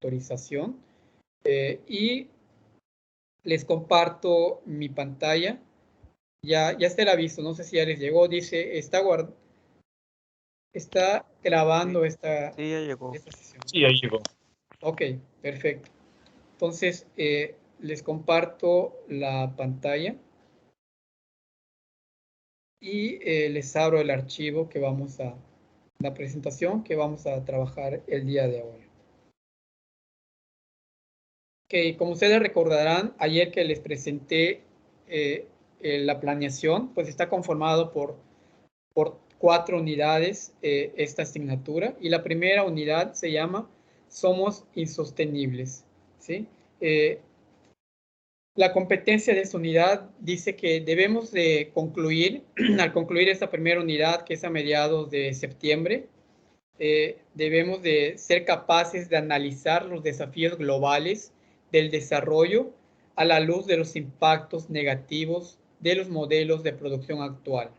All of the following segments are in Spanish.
autorización. Y les comparto mi pantalla. Ya se la ha visto, no sé si ya les llegó. Dice, está grabando esta Sí, ya llegó. sesión. Sí, ahí llegó. Ok, perfecto. Entonces, les comparto la pantalla y les abro el archivo que vamos a, la presentación que vamos a trabajar el día de hoy. Ok, como ustedes recordarán, ayer que les presenté la planeación, pues está conformado por 4 unidades esta asignatura, y la primera unidad se llama Somos Insostenibles, ¿sí? La competencia de esta unidad dice que debemos de concluir, al concluir esta primera unidad, que es a mediados de septiembre, debemos de ser capaces de analizar los desafíos globales del desarrollo a la luz de los impactos negativos de los modelos de producción actual,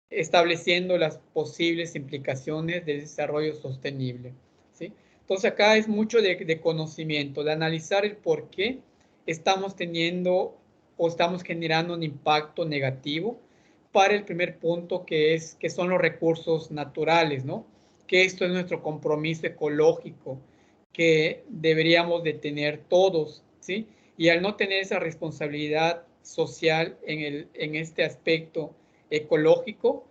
estableciendo las posibles implicaciones del desarrollo sostenible, ¿sí? Entonces acá es mucho de conocimiento, de analizar el por qué estamos teniendo o estamos generando un impacto negativo para el primer punto, que son los recursos naturales, ¿no? Que esto es nuestro compromiso ecológico que deberíamos de tener todos, ¿sí? Y al no tener esa responsabilidad social en este aspecto ecológico,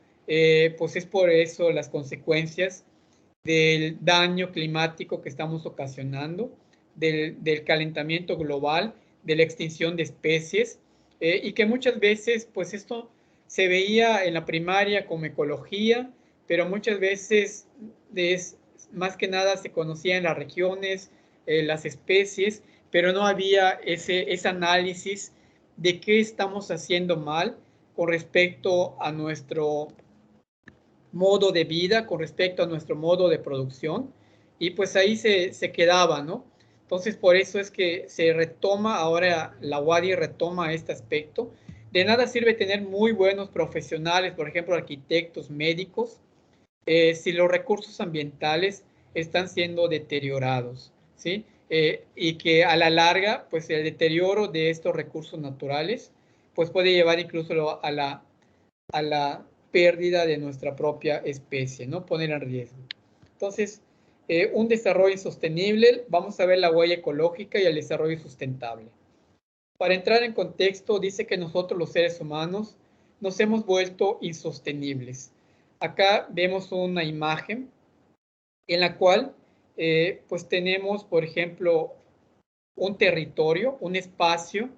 pues es por eso las consecuencias del daño climático que estamos ocasionando, del calentamiento global, de la extinción de especies, y que muchas veces, pues esto se veía en la primaria como ecología, pero muchas veces más que nada se conocía en las regiones, las especies, pero no había ese análisis de qué estamos haciendo mal con respecto a nuestro modo de vida, con respecto a nuestro modo de producción, y pues ahí se quedaba, ¿no? Entonces, por eso es que se retoma, ahora la UADY retoma este aspecto. De nada sirve tener muy buenos profesionales, por ejemplo, arquitectos, médicos, si los recursos ambientales están siendo deteriorados, ¿sí? Y que a la larga, pues el deterioro de estos recursos naturales, pues puede llevar incluso a la pérdida de nuestra propia especie, ¿no? Poner en riesgo. Entonces, un desarrollo sostenible, vamos a ver la huella ecológica y el desarrollo sustentable. Para entrar en contexto, dice que nosotros los seres humanos nos hemos vuelto insostenibles. Acá vemos una imagen en la cual pues tenemos, por ejemplo, un territorio, un espacio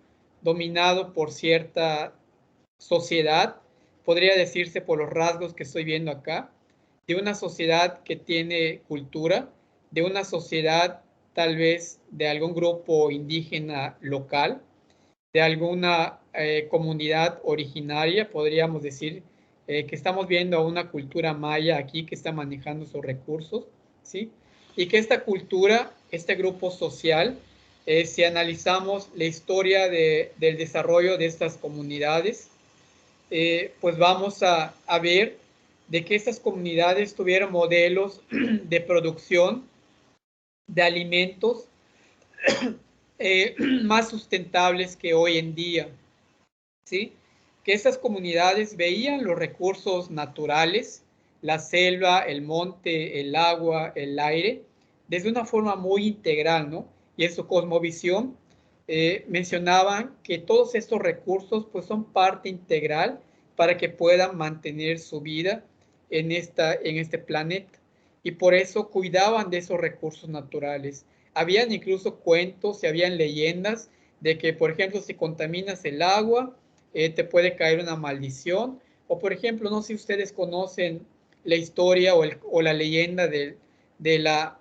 dominado por cierta sociedad, podría decirse por los rasgos que estoy viendo acá, de una sociedad que tiene cultura, de una sociedad tal vez de algún grupo indígena local, de alguna comunidad originaria, podríamos decir que estamos viendo a una cultura maya aquí que está manejando sus recursos, ¿sí? Y que esta cultura, este grupo social, si analizamos la historia del desarrollo de estas comunidades, pues vamos a ver de que estas comunidades tuvieron modelos de producción de alimentos más sustentables que hoy en día, ¿sí? Que estas comunidades veían los recursos naturales, la selva, el monte, el agua, el aire, desde una forma muy integral, ¿no? Y en su cosmovisión mencionaban que todos estos recursos pues son parte integral para que puedan mantener su vida en este planeta. Y por eso cuidaban de esos recursos naturales. Habían incluso cuentos y habían leyendas de que, por ejemplo, si contaminas el agua, te puede caer una maldición. O, por ejemplo, no sé si ustedes conocen la historia o la leyenda de la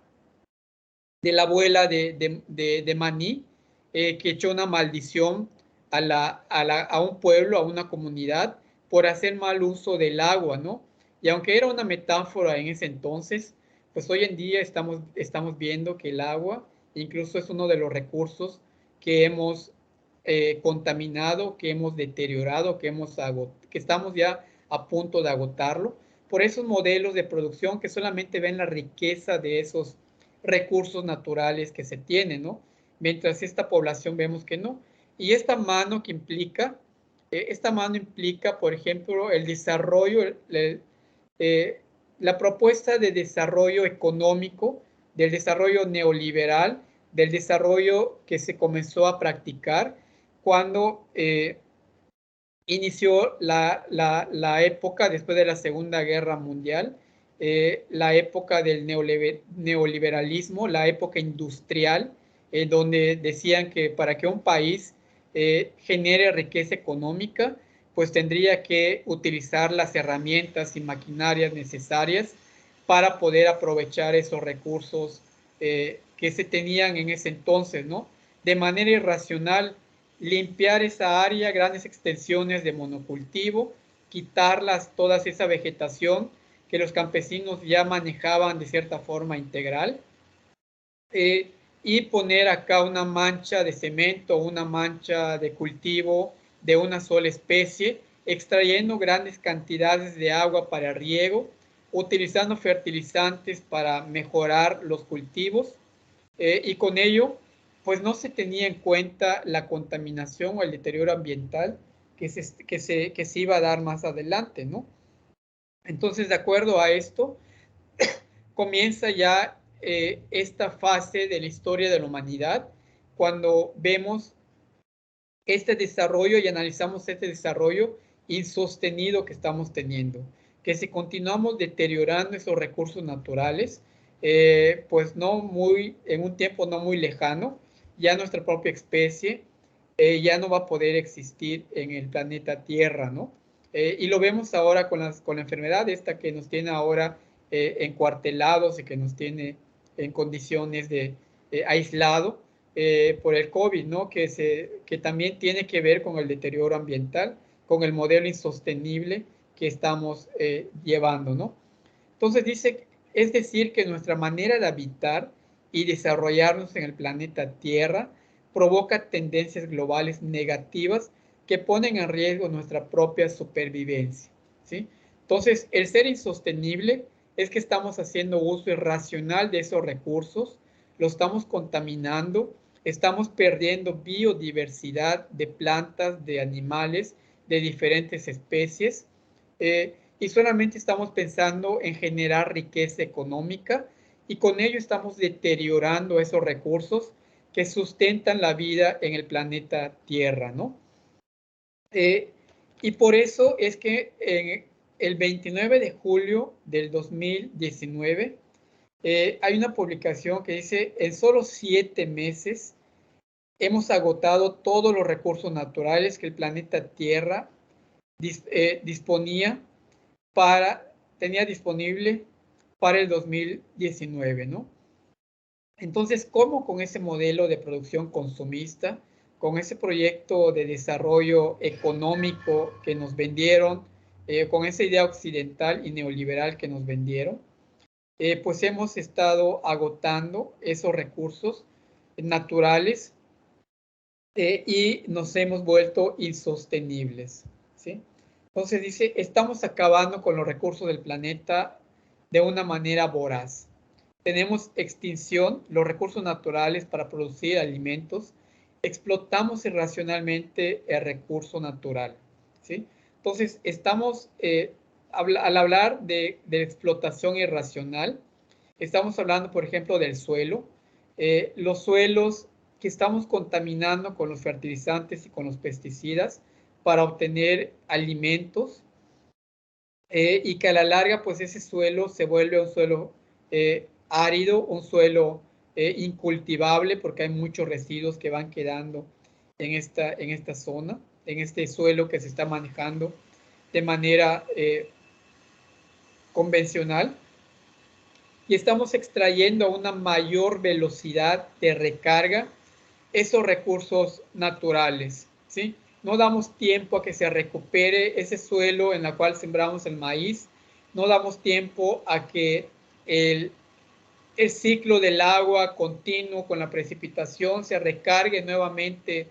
abuela de Maní, que echó una maldición a un pueblo, a una comunidad, por hacer mal uso del agua, ¿no? Y aunque era una metáfora en ese entonces, pues hoy en día estamos viendo que el agua incluso es uno de los recursos que hemos contaminado, que hemos deteriorado, que estamos ya a punto de agotarlo, por esos modelos de producción que solamente ven la riqueza de esos recursos naturales que se tienen, ¿no? Mientras esta población vemos que no. Y esta mano que implica, por ejemplo, el desarrollo, la propuesta de desarrollo económico, del desarrollo neoliberal, del desarrollo que se comenzó a practicar cuando inició la época después de la Segunda Guerra Mundial, la época del neoliberalismo, la época industrial, donde decían que para que un país genere riqueza económica, pues tendría que utilizar las herramientas y maquinarias necesarias para poder aprovechar esos recursos que se tenían en ese entonces, ¿no? De manera irracional, limpiar esa área, grandes extensiones de monocultivo, quitarlas toda esa vegetación que los campesinos ya manejaban de cierta forma integral, y poner acá una mancha de cemento, una mancha de cultivo de una sola especie, extrayendo grandes cantidades de agua para riego, utilizando fertilizantes para mejorar los cultivos, y con ello pues no se tenía en cuenta la contaminación o el deterioro ambiental que se iba a dar más adelante, ¿no? Entonces, de acuerdo a esto, comienza ya esta fase de la historia de la humanidad, cuando vemos este desarrollo y analizamos este desarrollo insostenido que estamos teniendo, que si continuamos deteriorando esos recursos naturales, pues en un tiempo no muy lejano, ya nuestra propia especie ya no va a poder existir en el planeta Tierra, ¿no? Y lo vemos ahora con la enfermedad esta que nos tiene ahora encuartelados y que nos tiene en condiciones de aislado por el COVID, ¿no? Que también tiene que ver con el deterioro ambiental, con el modelo insostenible que estamos llevando, ¿no? Entonces dice, es decir, que nuestra manera de habitar y desarrollarnos en el planeta Tierra provoca tendencias globales negativas que ponen en riesgo nuestra propia supervivencia, ¿sí? Entonces, el ser insostenible es que estamos haciendo uso irracional de esos recursos, lo estamos contaminando, estamos perdiendo biodiversidad de plantas, de animales, de diferentes especies, y solamente estamos pensando en generar riqueza económica y con ello estamos deteriorando esos recursos que sustentan la vida en el planeta Tierra, ¿no? Y por eso es que en el 29 de julio del 2019 hay una publicación que dice, en solo 7 meses hemos agotado todos los recursos naturales que el planeta Tierra tenía disponible para el 2019, ¿no? Entonces, ¿cómo con ese modelo de producción consumista, con ese proyecto de desarrollo económico que nos vendieron, con esa idea occidental y neoliberal que nos vendieron, pues hemos estado agotando esos recursos naturales y nos hemos vuelto insostenibles, ¿sí? Entonces dice, estamos acabando con los recursos del planeta de una manera voraz. Tenemos extinción, los recursos naturales para producir alimentos, explotamos irracionalmente el recurso natural, ¿sí? Entonces, estamos, al hablar de explotación irracional, estamos hablando, por ejemplo, del suelo, los suelos que estamos contaminando con los fertilizantes y con los pesticidas para obtener alimentos, y que a la larga, pues ese suelo se vuelve un suelo árido, un suelo incultivable, porque hay muchos residuos que van quedando en esta zona, en este suelo que se está manejando de manera convencional, y estamos extrayendo a una mayor velocidad de recarga esos recursos naturales, ¿sí? No damos tiempo a que se recupere ese suelo en el cual sembramos el maíz, no damos tiempo a que el ciclo del agua continuo con la precipitación se recargue nuevamente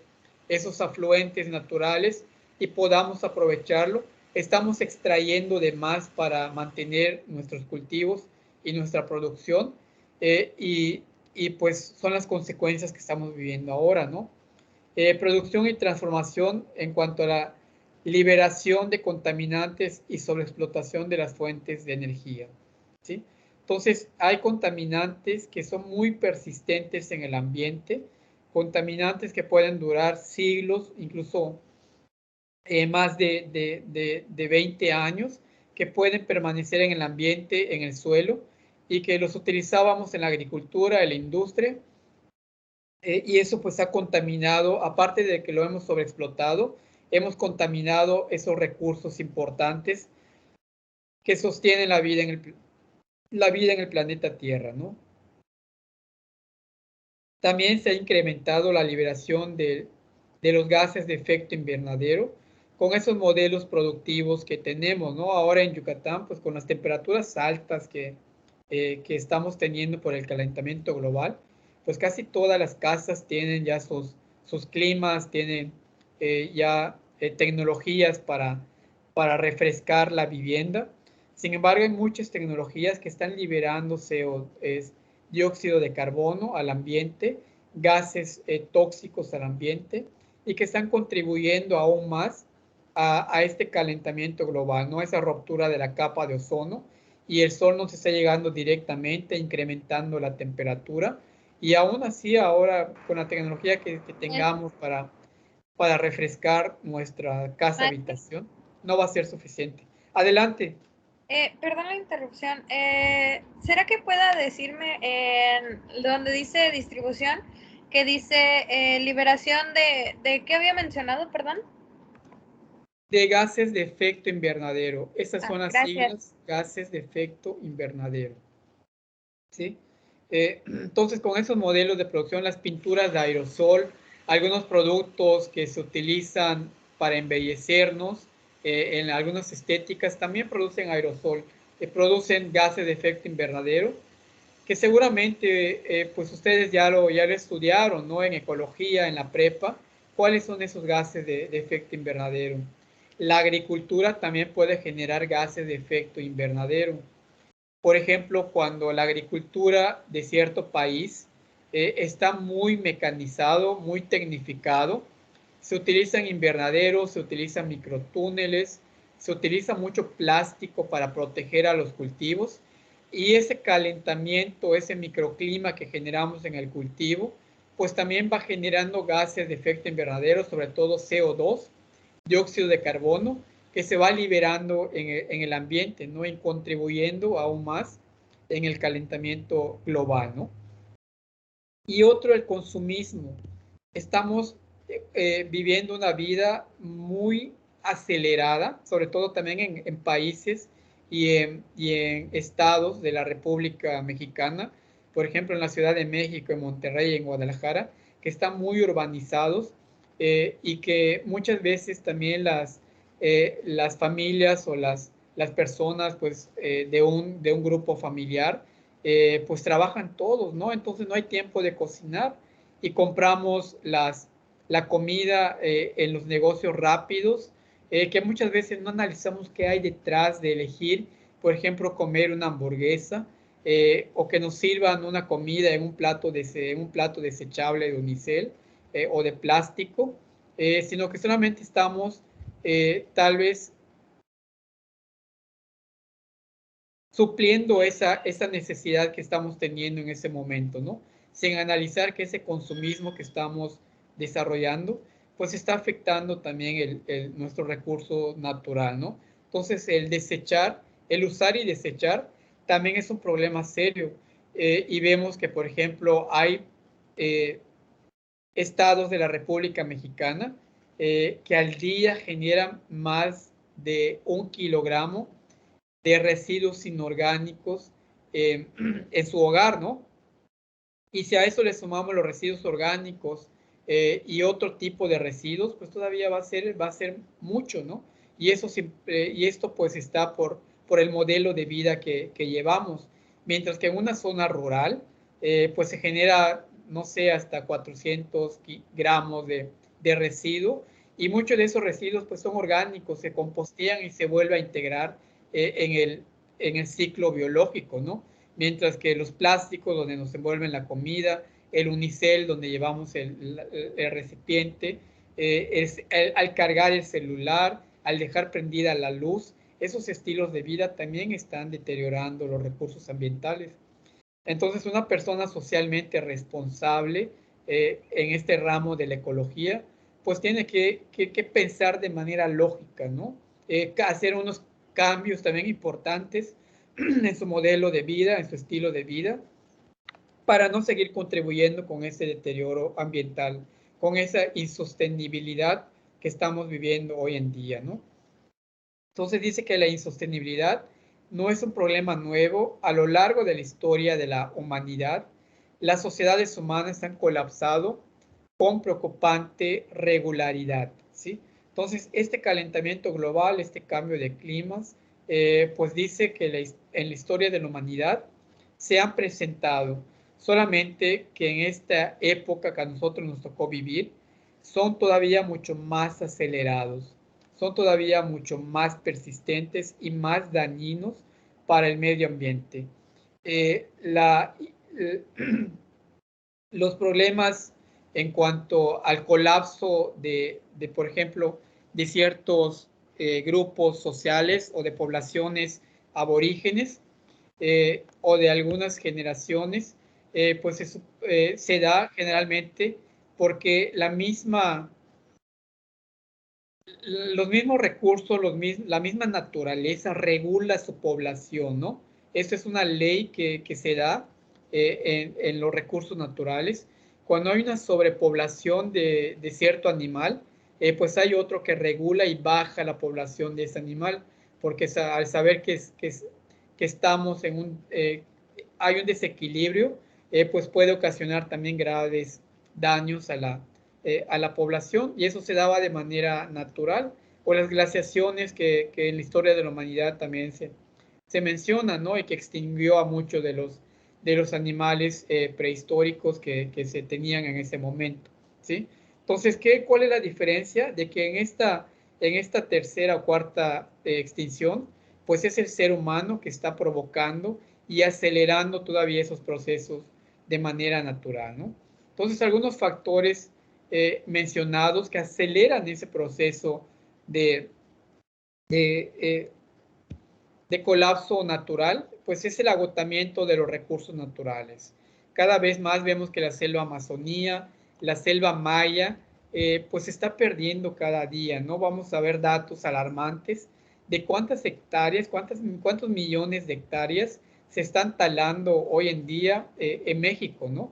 esos afluentes naturales y podamos aprovecharlo. Estamos extrayendo de más para mantener nuestros cultivos y nuestra producción, y pues son las consecuencias que estamos viviendo ahora, ¿no? Producción y transformación en cuanto a la liberación de contaminantes y sobreexplotación de las fuentes de energía, ¿sí? Entonces, hay contaminantes que son muy persistentes en el ambiente, contaminantes que pueden durar siglos, incluso más de 20 años, que pueden permanecer en el ambiente, en el suelo, y que los utilizábamos en la agricultura, en la industria, y eso pues ha contaminado, aparte de que lo hemos sobreexplotado, hemos contaminado esos recursos importantes que sostienen la vida en el planeta Tierra, ¿no? También se ha incrementado la liberación de los gases de efecto invernadero con esos modelos productivos que tenemos, ¿no? Ahora en Yucatán, pues con las temperaturas altas que estamos teniendo por el calentamiento global, pues casi todas las casas tienen ya sus climas, tienen ya tecnologías para refrescar la vivienda. Sin embargo, hay muchas tecnologías que están liberando dióxido de carbono al ambiente, gases tóxicos al ambiente y que están contribuyendo aún más a este calentamiento global, ¿no? Esa ruptura de la capa de ozono y el sol nos está llegando directamente, incrementando la temperatura y aún así ahora con la tecnología que tengamos para refrescar nuestra casa habitación, no va a ser suficiente. Adelante. Perdón la interrupción. ¿Será que pueda decirme en donde dice distribución, que dice liberación de qué había mencionado, perdón? De gases de efecto invernadero. Esas son las Gracias. siglas, gases de efecto invernadero. ¿Sí? Entonces, con esos modelos de producción, las pinturas de aerosol, algunos productos que se utilizan para embellecernos, en algunas estéticas, también producen aerosol, producen gases de efecto invernadero, que seguramente pues ustedes ya lo estudiaron, ¿no? En ecología, en la prepa, cuáles son esos gases de efecto invernadero. La agricultura también puede generar gases de efecto invernadero. Por ejemplo, cuando la agricultura de cierto país está muy mecanizado, muy tecnificado, se utilizan invernaderos, se utilizan microtúneles, se utiliza mucho plástico para proteger a los cultivos y ese calentamiento, ese microclima que generamos en el cultivo, pues también va generando gases de efecto invernadero, sobre todo CO2, dióxido de carbono, que se va liberando en el ambiente, ¿no? Y contribuyendo aún más en el calentamiento global, ¿no? Y otro, el consumismo. Estamos viviendo una vida muy acelerada, sobre todo también en países y en estados de la República Mexicana, por ejemplo en la Ciudad de México, en Monterrey, en Guadalajara, que están muy urbanizados y que muchas veces también las familias o las personas pues, de un grupo familiar pues trabajan todos, ¿no? Entonces no hay tiempo de cocinar y compramos la comida en los negocios rápidos, que muchas veces no analizamos qué hay detrás de elegir, por ejemplo, comer una hamburguesa o que nos sirvan una comida en un plato desechable de unicel o de plástico, sino que solamente estamos tal vez supliendo esa necesidad que estamos teniendo en ese momento, ¿no? Sin analizar que ese consumismo que estamos desarrollando, pues está afectando también nuestro recurso natural, ¿no? Entonces, el usar y desechar también es un problema serio. Y vemos que, por ejemplo, hay eh, estados de la República Mexicana que al día generan más de 1 kilogramo de residuos inorgánicos en su hogar, ¿no? Y si a eso le sumamos los residuos orgánicos y otro tipo de residuos, pues todavía va a ser mucho, ¿no? Y esto pues está por el modelo de vida que llevamos. Mientras que en una zona rural, pues se genera, no sé, hasta 400 gramos de residuo y muchos de esos residuos pues son orgánicos, se compostean y se vuelve a integrar en el ciclo biológico, ¿no? mientras que los plásticos donde nos envuelven la comida, el unicel donde llevamos el recipiente, al cargar el celular, al dejar prendida la luz, esos estilos de vida también están deteriorando los recursos ambientales. Entonces, una persona socialmente responsable en este ramo de la ecología, pues tiene que pensar de manera lógica, ¿no? Hacer unos cambios también importantes en su modelo de vida, en su estilo de vida, para no seguir contribuyendo con ese deterioro ambiental, con esa insostenibilidad que estamos viviendo hoy en día, ¿no? Entonces dice que la insostenibilidad no es un problema nuevo. A lo largo de la historia de la humanidad, las sociedades humanas han colapsado con preocupante regularidad, ¿sí? Entonces, este calentamiento global, este cambio de climas, pues dice que en la historia de la humanidad se han presentado, solamente que en esta época que a nosotros nos tocó vivir, son todavía mucho más acelerados, son todavía mucho más persistentes y más dañinos para el medio ambiente. Eh, la, los problemas en cuanto al colapso por ejemplo, de ciertos grupos sociales o de poblaciones aborígenes o de algunas generaciones, pues se da generalmente porque los mismos recursos, la misma naturaleza regula su población, ¿no? Esto es una ley que se da en los recursos naturales. Cuando hay una sobrepoblación de cierto animal, pues hay otro que regula y baja la población de ese animal, porque al saber que estamos hay un desequilibrio, pues puede ocasionar también graves daños a la población, y eso se daba de manera natural, o las glaciaciones que en la historia de la humanidad también se mencionan, ¿no? Y que extinguió a muchos de los animales prehistóricos que se tenían en ese momento, ¿sí? Entonces, ¿cuál es la diferencia? De que en esta tercera o cuarta extinción, pues es el ser humano que está provocando y acelerando todavía esos procesos de manera natural, ¿no? Entonces, algunos factores mencionados que aceleran ese proceso de, de, eh, de colapso natural, pues es el agotamiento de los recursos naturales. Cada vez más vemos que la selva amazonía, la selva maya, pues se está perdiendo cada día, ¿no? Vamos a ver datos alarmantes de cuántas hectáreas, cuántos millones de hectáreas se están talando hoy en día en México, ¿no?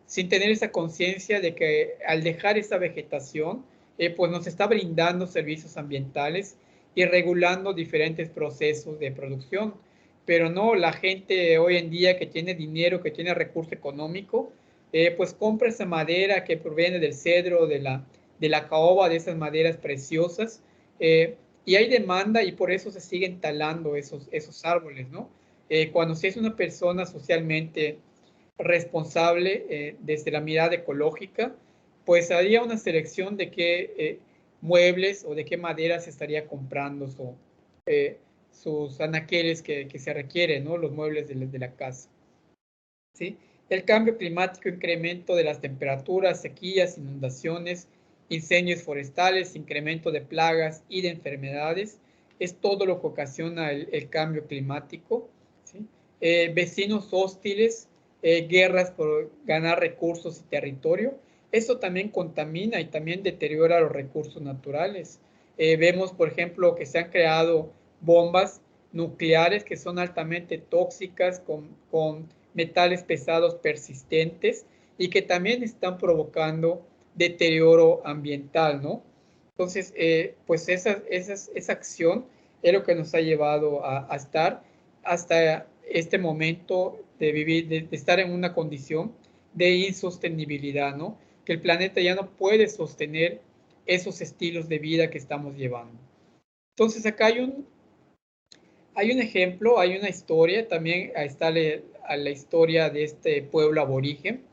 Sin tener esa conciencia de que al dejar esa vegetación, pues nos está brindando servicios ambientales y regulando diferentes procesos de producción. Pero no, la gente hoy en día que tiene dinero, que tiene recurso económico, pues compra esa madera que proviene del cedro, de la caoba, de esas maderas preciosas, y hay demanda y por eso se siguen talando esos árboles, ¿no? Cuando se es una persona socialmente responsable desde la mirada ecológica, pues haría una selección de qué muebles o de qué madera se estaría comprando sus anaqueles que se requieren, ¿no? Los muebles de la casa, ¿sí? El cambio climático, incremento de las temperaturas, sequías, inundaciones, incendios forestales, incremento de plagas y de enfermedades, es todo lo que ocasiona el cambio climático, ¿sí? Vecinos hostiles, guerras por ganar recursos y territorio, eso también contamina y también deteriora los recursos naturales. Vemos, por ejemplo, que se han creado bombas nucleares que son altamente tóxicas con metales pesados persistentes y que también están provocando deterioro ambiental, ¿no? Entonces, pues esa acción es lo que nos ha llevado a estar hasta este momento de vivir, de estar en una condición de insostenibilidad, ¿no? Que el planeta ya no puede sostener esos estilos de vida que estamos llevando. Entonces, acá hay un ejemplo, hay una historia, también está la historia de este pueblo aborigen.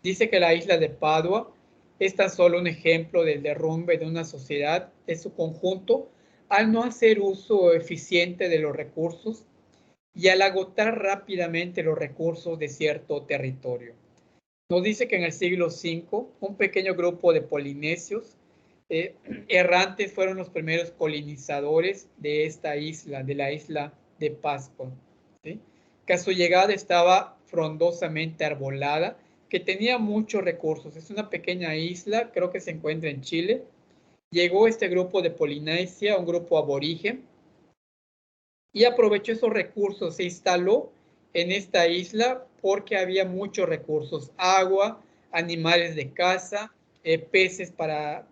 Dice que la isla de Padua es tan solo un ejemplo del derrumbe de una sociedad en su conjunto al no hacer uso eficiente de los recursos y al agotar rápidamente los recursos de cierto territorio. Nos dice que en el siglo V, un pequeño grupo de polinesios errantes fueron los primeros colonizadores de esta isla, de la isla de Pascua, ¿sí? Que a su llegada estaba frondosamente arbolada, que tenía muchos recursos. Es una pequeña isla, creo que se encuentra en Chile. Llegó este grupo de Polinesia, un grupo aborigen, y aprovechó esos recursos, se instaló en esta isla porque había muchos recursos, agua, animales de caza, peces para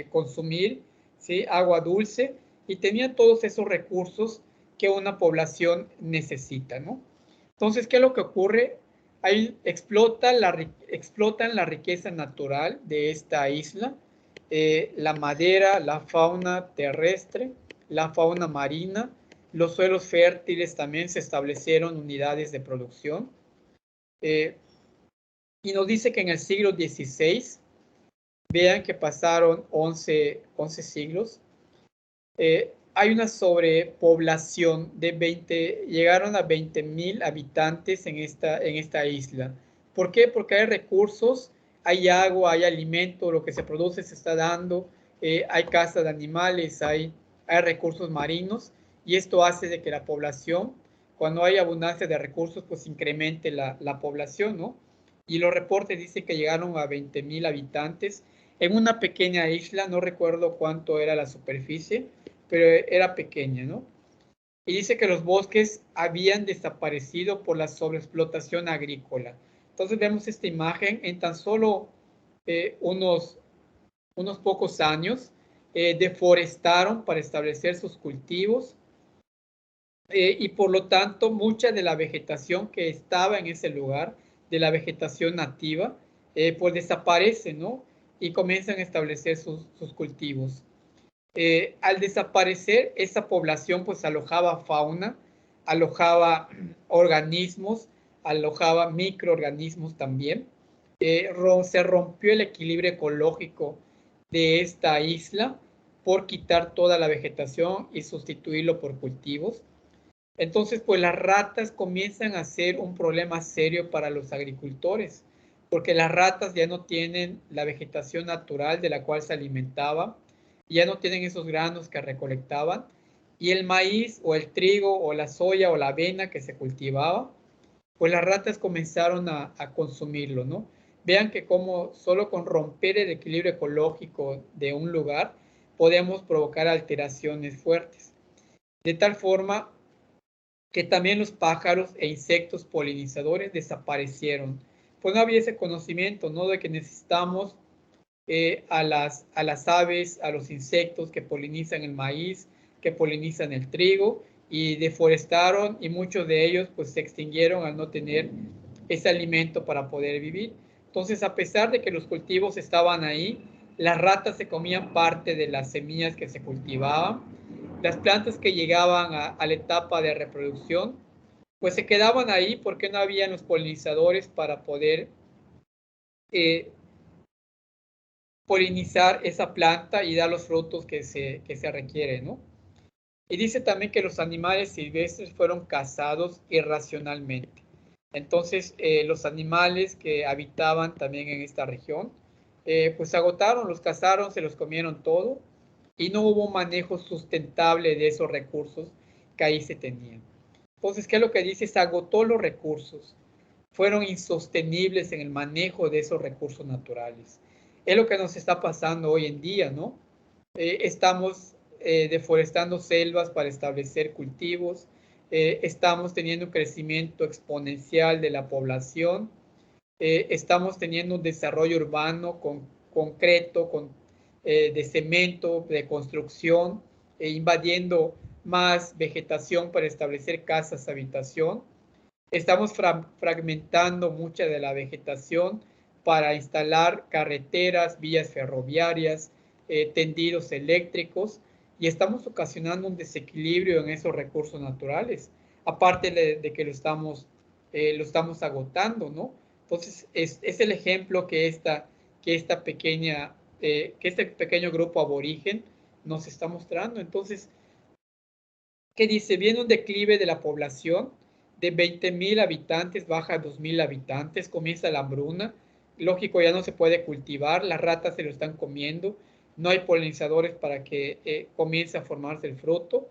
consumir, ¿sí? Agua dulce, y tenía todos esos recursos que una población necesita, ¿no? Entonces, ¿qué es lo que ocurre? Ahí explotan la riqueza natural de esta isla, la madera, la fauna terrestre, la fauna marina, los suelos fértiles también se establecieron unidades de producción. Y nos dice que en el siglo XVI, vean que pasaron 11 siglos, hay una sobrepoblación de 20, llegaron a 20,000 habitantes en esta isla. ¿Por qué? Porque hay recursos, hay agua, hay alimento, lo que se produce se está dando, hay caza de animales, hay recursos marinos, y esto hace de que la población, cuando hay abundancia de recursos, pues incremente la población, ¿no? Y los reportes dicen que llegaron a 20,000 habitantes en una pequeña isla, no recuerdo cuánto era la superficie, pero era pequeña, ¿no? Y dice que los bosques habían desaparecido por la sobreexplotación agrícola. Entonces vemos esta imagen en tan solo unos pocos años, deforestaron para establecer sus cultivos, y por lo tanto mucha de la vegetación que estaba en ese lugar, de la vegetación nativa, pues desaparece, ¿no? Y comienzan a establecer sus cultivos. Al desaparecer esa población, pues alojaba fauna, alojaba organismos, alojaba microorganismos también. Se rompió el equilibrio ecológico de esta isla por quitar toda la vegetación y sustituirlo por cultivos. Entonces, pues las ratas comienzan a ser un problema serio para los agricultores, porque las ratas ya no tienen la vegetación natural de la cual se alimentaban, ya no tienen esos granos que recolectaban, y el maíz o el trigo o la soya o la avena que se cultivaba, pues las ratas comenzaron a consumirlo, ¿no? Vean que como solo con romper el equilibrio ecológico de un lugar podemos provocar alteraciones fuertes. De tal forma que también los pájaros e insectos polinizadores desaparecieron. Pues no había ese conocimiento, ¿no? De que necesitamos a las aves, a los insectos que polinizan el maíz, que polinizan el trigo, y deforestaron, y muchos de ellos pues se extinguieron al no tener ese alimento para poder vivir. Entonces, a pesar de que los cultivos estaban ahí, las ratas se comían parte de las semillas que se cultivaban. Las plantas que llegaban a la etapa de reproducción, pues se quedaban ahí porque no habían los polinizadores para poder eh, polinizar esa planta y dar los frutos que se requieren, ¿no? Y dice también que los animales silvestres fueron cazados irracionalmente. Entonces, los animales que habitaban también en esta región, pues se agotaron, los cazaron, se los comieron todo, y no hubo un manejo sustentable de esos recursos que ahí se tenían. Entonces, ¿qué es lo que dice? Se agotó los recursos, fueron insostenibles en el manejo de esos recursos naturales. Es lo que nos está pasando hoy en día, ¿no? Estamos deforestando selvas para establecer cultivos, estamos teniendo un crecimiento exponencial de la población, estamos teniendo un desarrollo urbano con concreto, de cemento, de construcción, invadiendo más vegetación para establecer casas, habitación. Estamos fragmentando mucha de la vegetación para instalar carreteras, vías ferroviarias, tendidos eléctricos, y estamos ocasionando un desequilibrio en esos recursos naturales, aparte de que lo estamos agotando, ¿no? Entonces, es el ejemplo que este pequeño grupo aborigen nos está mostrando. Entonces, que dice, viene un declive de la población, de 20.000 habitantes baja a 2.000 habitantes, comienza la hambruna, lógico, ya no se puede cultivar, las ratas se lo están comiendo, no hay polinizadores para que comience a formarse el fruto,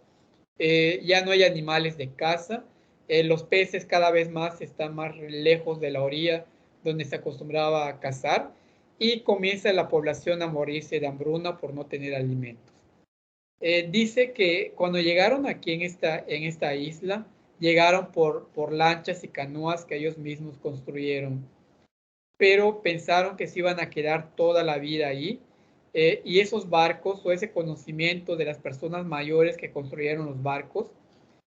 ya no hay animales de caza, los peces cada vez más están más lejos de la orilla donde se acostumbraba a cazar, y comienza la población a morirse de hambruna por no tener alimentos. Dice que cuando llegaron aquí en esta isla, llegaron por lanchas y canoas que ellos mismos construyeron, pero pensaron que se iban a quedar toda la vida ahí, y esos barcos o ese conocimiento de las personas mayores que construyeron los barcos,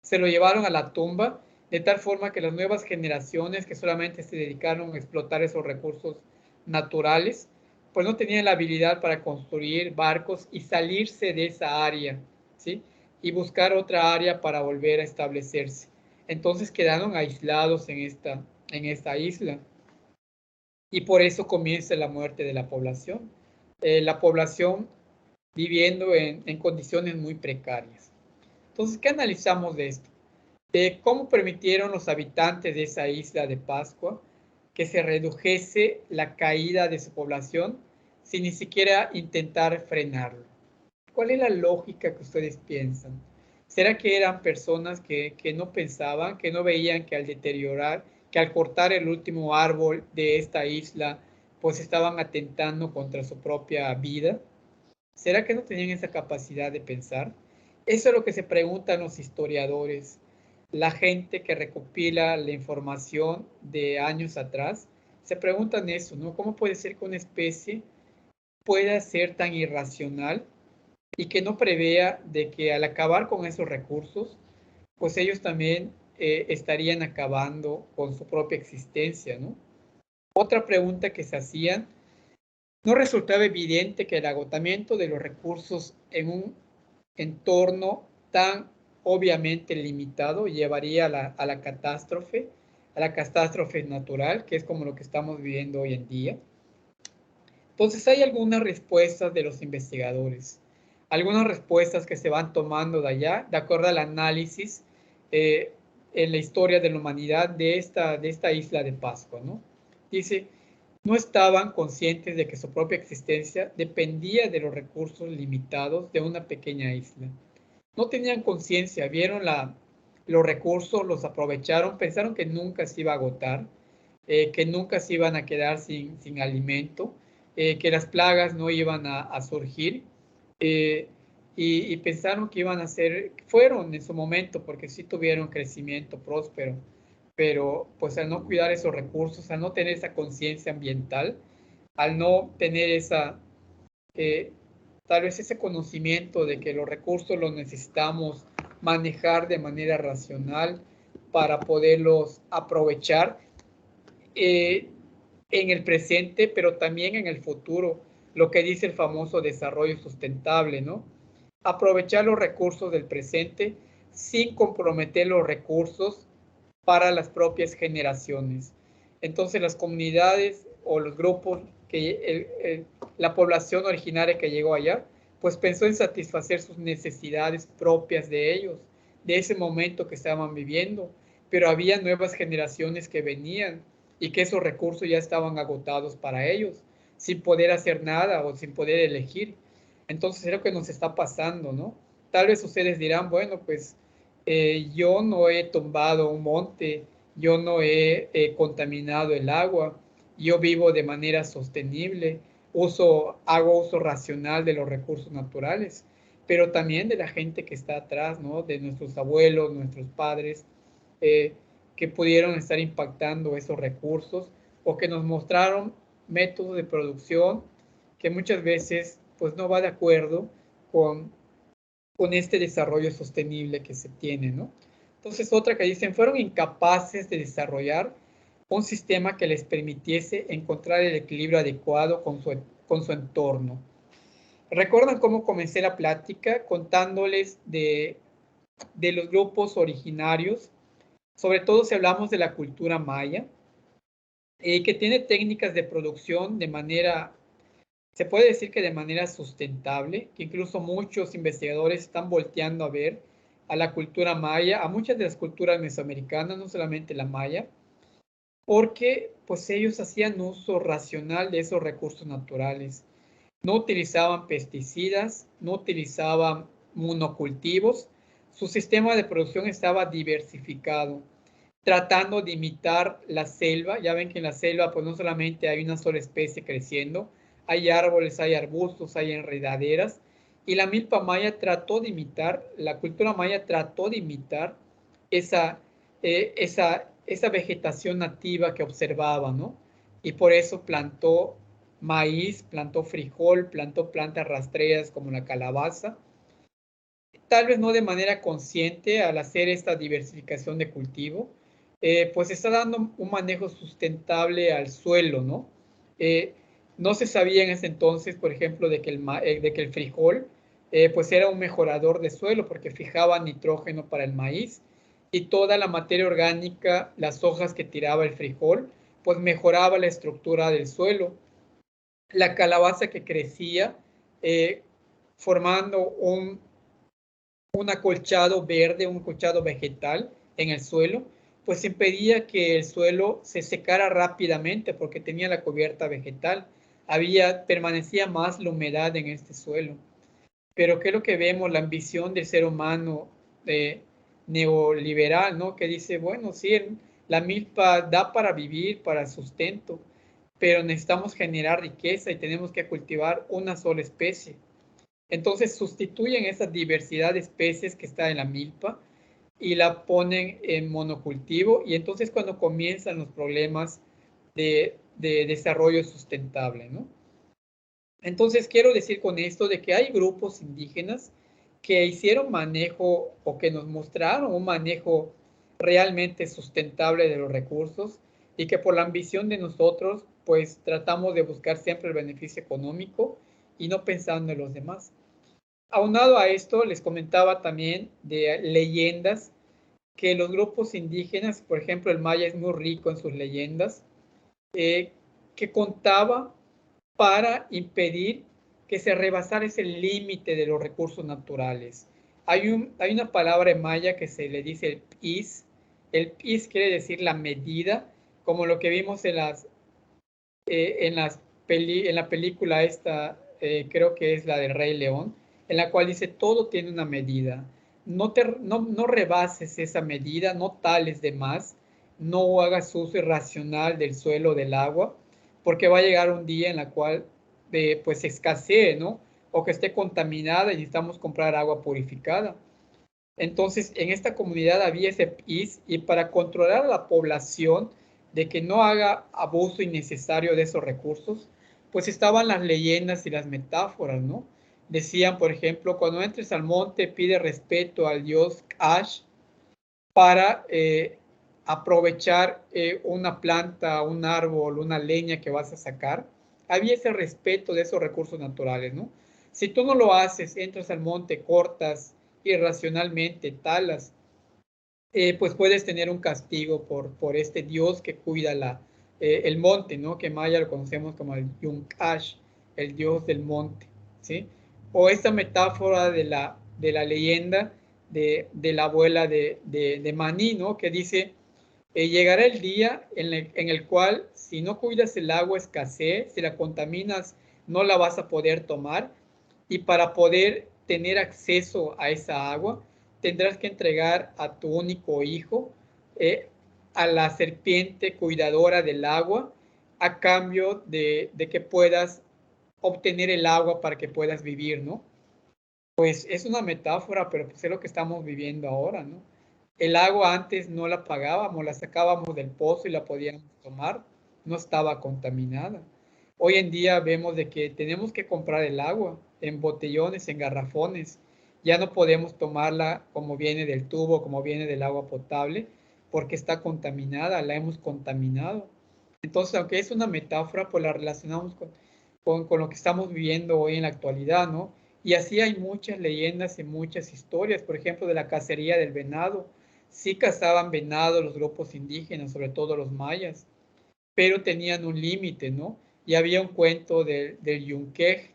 se lo llevaron a la tumba, de tal forma que las nuevas generaciones que solamente se dedicaron a explotar esos recursos naturales, pues no tenían la habilidad para construir barcos y salirse de esa área, ¿sí? Y buscar otra área para volver a establecerse. Entonces quedaron aislados en esta isla. Y por eso comienza la muerte de la población. La población viviendo en condiciones muy precarias. Entonces, ¿qué analizamos de esto? De cómo permitieron los habitantes de esa isla de Pascua que se redujese la caída de su población sin ni siquiera intentar frenarlo. ¿Cuál es la lógica que ustedes piensan? ¿Será que eran personas que no pensaban, que no veían que al deteriorar, que al cortar el último árbol de esta isla, pues estaban atentando contra su propia vida? ¿Será que no tenían esa capacidad de pensar? Eso es lo que se preguntan los historiadores, la gente que recopila la información de años atrás. Se preguntan eso, ¿no? ¿Cómo puede ser que una especie pueda ser tan irracional y que no prevea de que al acabar con esos recursos, pues ellos también estarían acabando con su propia existencia, ¿no? Otra pregunta que se hacían, ¿no resultaba evidente que el agotamiento de los recursos en un entorno tan obviamente limitado llevaría a la catástrofe natural, que es como lo que estamos viviendo hoy en día? Entonces hay algunas respuestas de los investigadores, algunas respuestas que se van tomando de allá, de acuerdo al análisis eh, en la historia de la humanidad de esta isla de Pascua, ¿no? Dice, no estaban conscientes de que su propia existencia dependía de los recursos limitados de una pequeña isla. No tenían conciencia, vieron los recursos, los aprovecharon, pensaron que nunca se iba a agotar, que nunca se iban a quedar sin alimento, que las plagas no iban a surgir, eh, y pensaron que iban a ser, fueron en su momento, porque sí tuvieron crecimiento próspero, pero pues al no cuidar esos recursos, al no tener esa conciencia ambiental, al no tener eh, tal vez ese conocimiento de que los recursos los necesitamos manejar de manera racional para poderlos aprovechar, eh, en el presente, pero también en el futuro, lo que dice el famoso desarrollo sustentable, ¿no? Aprovechar los recursos del presente sin comprometer los recursos para las propias generaciones. Entonces las comunidades o los grupos, la población originaria que llegó allá, pues pensó en satisfacer sus necesidades propias de ellos, de ese momento que estaban viviendo, pero había nuevas generaciones que venían y que esos recursos ya estaban agotados para ellos, sin poder hacer nada o sin poder elegir. Entonces es lo que nos está pasando, ¿no? Tal vez ustedes dirán, bueno, pues yo no he tumbado un monte, yo no he contaminado el agua, yo vivo de manera sostenible, hago uso racional de los recursos naturales, pero también de la gente que está atrás, ¿no? De nuestros abuelos, nuestros padres, eh, que pudieron estar impactando esos recursos o que nos mostraron métodos de producción que muchas veces pues no va de acuerdo con este desarrollo sostenible que se tiene, ¿no? Entonces, otra que dicen, fueron incapaces de desarrollar un sistema que les permitiese encontrar el equilibrio adecuado con su entorno. ¿Recuerdan cómo comencé la plática contándoles de los grupos originarios? Sobre todo si hablamos de la cultura maya, que tiene técnicas de producción de manera, se puede decir que de manera sustentable, que incluso muchos investigadores están volteando a ver a la cultura maya, a muchas de las culturas mesoamericanas, no solamente la maya, porque pues ellos hacían uso racional de esos recursos naturales. No utilizaban pesticidas, no utilizaban monocultivos, su sistema de producción estaba diversificado, tratando de imitar la selva. Ya ven que en la selva pues no solamente hay una sola especie creciendo, hay árboles, hay arbustos, hay enredaderas, y la milpa maya trató de imitar, la cultura maya trató de imitar esa, esa vegetación nativa que observaba, ¿no? Y por eso plantó maíz, plantó frijol, plantó plantas rastreras como la calabaza, tal vez no de manera consciente al hacer esta diversificación de cultivo, pues está dando un manejo sustentable al suelo, ¿no? Eh, no se sabía en ese entonces, por ejemplo, de que el frijol pues era un mejorador de suelo porque fijaba nitrógeno para el maíz y toda la materia orgánica, las hojas que tiraba el frijol, pues mejoraba la estructura del suelo. La calabaza que crecía formando un acolchado verde, un acolchado vegetal en el suelo, pues impedía que el suelo se secara rápidamente porque tenía la cubierta vegetal. Permanecía más la humedad en este suelo. Pero ¿qué es lo que vemos? La ambición del ser humano neoliberal, ¿no? Que dice, bueno, sí, la milpa da para vivir, para sustento, pero necesitamos generar riqueza y tenemos que cultivar una sola especie. Entonces sustituyen esa diversidad de especies que está en la milpa y la ponen en monocultivo, y entonces cuando comienzan los problemas de desarrollo sustentable, ¿no? Entonces quiero decir con esto de que hay grupos indígenas que hicieron manejo o que nos mostraron un manejo realmente sustentable de los recursos y que por la ambición de nosotros pues tratamos de buscar siempre el beneficio económico y no pensando en los demás. Aunado a esto, les comentaba también de leyendas que los grupos indígenas, por ejemplo, el maya es muy rico en sus leyendas, que contaba para impedir que se rebasara ese límite de los recursos naturales. Hay una palabra en maya que se le dice el pis. El pis quiere decir la medida, como lo que vimos en la película esta, creo que es la del Rey León, en la cual dice todo tiene una medida. No rebases esa medida, no tales de más, no hagas uso irracional del suelo, del agua, porque va a llegar un día en la cual pues escasee, ¿no? O que esté contaminada y necesitamos comprar agua purificada. Entonces, en esta comunidad había ese PIS, y para controlar a la población de que no haga abuso innecesario de esos recursos, pues estaban las leyendas y las metáforas, ¿no? Decían, por ejemplo, cuando entres al monte, pide respeto al dios Ash para aprovechar una planta, un árbol, una leña que vas a sacar. Había ese respeto de esos recursos naturales, ¿no? Si tú no lo haces, entras al monte, cortas irracionalmente, talas, pues puedes tener un castigo por este dios que cuida el monte, ¿no? Que en maya lo conocemos como el Yunkash, el dios del monte, ¿sí? O esta metáfora de la leyenda de la abuela de Maní, ¿no? Que dice, llegará el día en el cual si no cuidas el agua escasee, si la contaminas no la vas a poder tomar, y para poder tener acceso a esa agua tendrás que entregar a tu único hijo a la serpiente cuidadora del agua a cambio de que puedas obtener el agua para que puedas vivir, ¿no? Pues es una metáfora, pero pues es lo que estamos viviendo ahora, ¿no? El agua antes no la pagábamos, la sacábamos del pozo y la podíamos tomar, no estaba contaminada. Hoy en día vemos de que tenemos que comprar el agua en botellones, en garrafones. Ya no podemos tomarla como viene del tubo, como viene del agua potable, porque está contaminada, la hemos contaminado. Entonces, aunque es una metáfora, pues la relacionamos con lo que estamos viviendo hoy en la actualidad, ¿no? Y así hay muchas leyendas y muchas historias, por ejemplo, de la cacería del venado. Sí cazaban venado los grupos indígenas, sobre todo los mayas, pero tenían un límite, ¿no? Y había un cuento del yunque,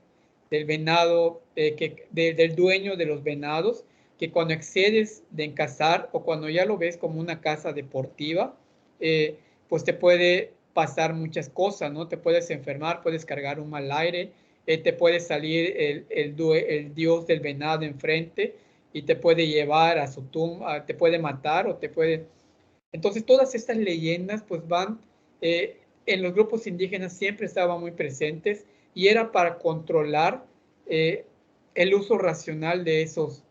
del venado, del dueño de los venados, que cuando excedes de cazar o cuando ya lo ves como una caza deportiva, pues te puede pasar muchas cosas, ¿no? Te puedes enfermar, puedes cargar un mal aire, te puede salir el dios del venado enfrente y te puede llevar a su tumba, te puede matar o te puede... Entonces todas estas leyendas pues van, en los grupos indígenas siempre estaban muy presentes y era para controlar el uso racional de esos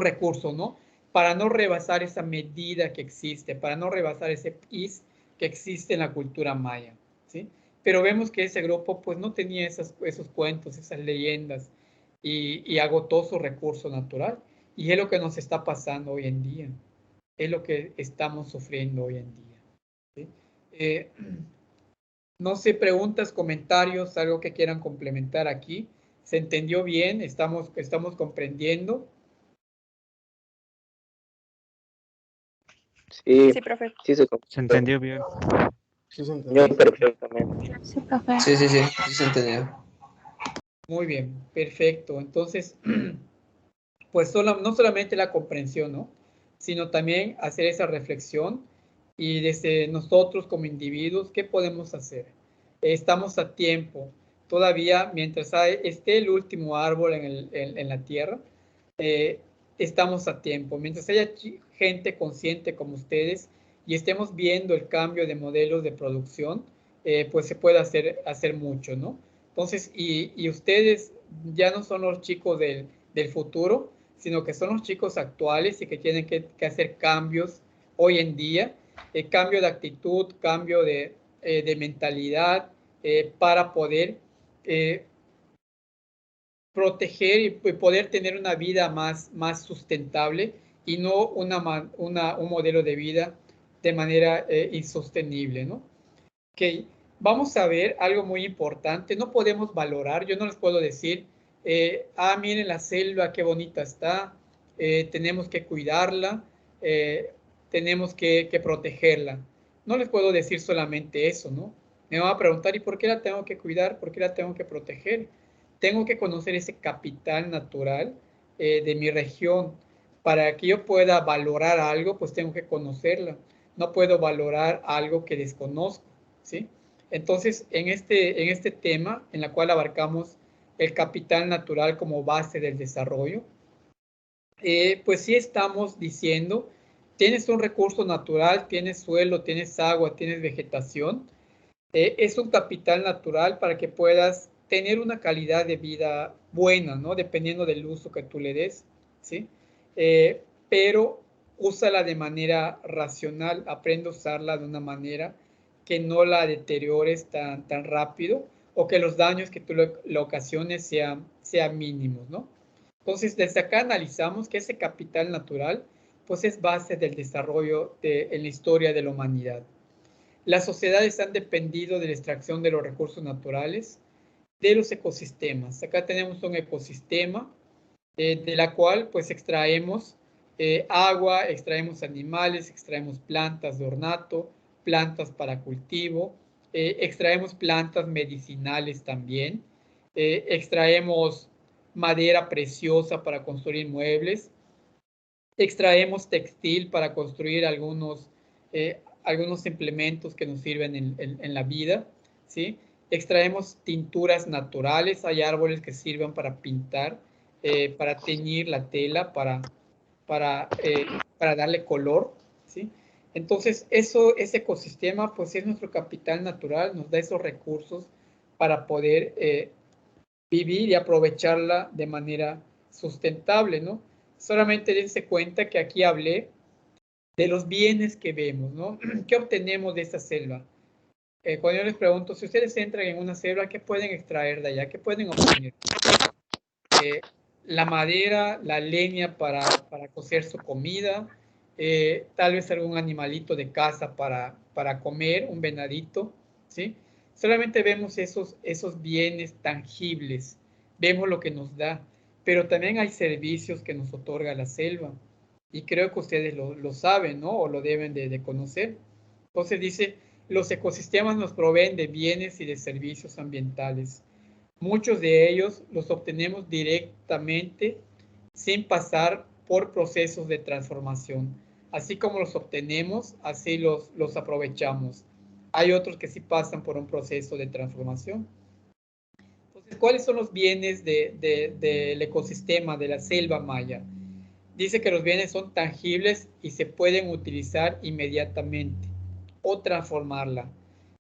recursos, ¿no? Para no rebasar esa medida que existe, para no rebasar ese PIS que existe en la cultura maya, ¿sí? Pero vemos que ese grupo pues no tenía esos cuentos, esas leyendas y agotó su recurso natural. Y es lo que nos está pasando hoy en día, es lo que estamos sufriendo hoy en día, ¿sí? No sé, preguntas, comentarios, algo que quieran complementar aquí. ¿Se entendió bien? ¿Estamos comprendiendo? Sí, Sí, profe. sí Se entendió bien. Sí, se yo entendió. perfectamente. Sí, profe. Sí, sí, sí, sí se entendió. Muy bien, perfecto. Entonces, pues no solamente la comprensión, ¿no? Sino también hacer esa reflexión y desde nosotros como individuos, ¿qué podemos hacer? Estamos a tiempo. Todavía, mientras esté el último árbol en la tierra, eh, estamos a tiempo. Mientras haya gente consciente como ustedes y estemos viendo el cambio de modelos de producción, pues se puede hacer mucho, ¿no? Entonces, y ustedes ya no son los chicos del futuro, sino que son los chicos actuales y que tienen que hacer cambios hoy en día, cambio de actitud, cambio de mentalidad, para poder proteger y poder tener una vida más sustentable y no un modelo de vida de manera insostenible, ¿no? Ok, vamos a ver algo muy importante. No podemos valorar, yo no les puedo decir, miren la selva, qué bonita está, tenemos que cuidarla, tenemos que protegerla. No les puedo decir solamente eso, ¿no? Me van a preguntar, ¿y por qué la tengo que cuidar? ¿Por qué la tengo que proteger? Tengo que conocer ese capital natural de mi región. Para que yo pueda valorar algo, pues tengo que conocerla. No puedo valorar algo que desconozco, ¿sí? Entonces, en este tema, en la cual abarcamos el capital natural como base del desarrollo, pues sí estamos diciendo, tienes un recurso natural, tienes suelo, tienes agua, tienes vegetación, es un capital natural para que puedas tener una calidad de vida buena, ¿no? Dependiendo del uso que tú le des, ¿sí? Pero úsala de manera racional, aprende a usarla de una manera que no la deteriores tan rápido o que los daños que tú le ocasiones sean mínimos, ¿no? Entonces, desde acá analizamos que ese capital natural, pues es base del desarrollo en la historia de la humanidad. Las sociedades han dependido de la extracción de los recursos naturales, de los ecosistemas. Acá tenemos un ecosistema de la cual pues extraemos agua, extraemos animales, extraemos plantas de ornato, plantas para cultivo, extraemos plantas medicinales también, extraemos madera preciosa para construir muebles, extraemos textil para construir algunos implementos que nos sirven en la vida, ¿sí? Extraemos tinturas naturales, hay árboles que sirven para pintar, para teñir la tela, para darle color, ¿sí? Entonces, ese ecosistema, pues es nuestro capital natural, nos da esos recursos para poder vivir y aprovecharla de manera sustentable, ¿no? Solamente dense cuenta que aquí hablé de los bienes que vemos, ¿no? ¿Qué obtenemos de esta selva? Cuando yo les pregunto, si ustedes entran en una selva, ¿qué pueden extraer de allá? ¿Qué pueden obtener? La madera, la leña para cocer su comida, tal vez algún animalito de casa para comer, un venadito, ¿sí? Solamente vemos esos bienes tangibles, vemos lo que nos da, pero también hay servicios que nos otorga la selva, y creo que ustedes lo saben, ¿no? O lo deben de conocer. Entonces dice, los ecosistemas nos proveen de bienes y de servicios ambientales. Muchos de ellos los obtenemos directamente sin pasar por procesos de transformación. Así como los obtenemos, así los aprovechamos. Hay otros que sí pasan por un proceso de transformación. Entonces, ¿cuáles son los bienes del ecosistema, de la selva maya? Dice que los bienes son tangibles y se pueden utilizar inmediatamente o transformarla.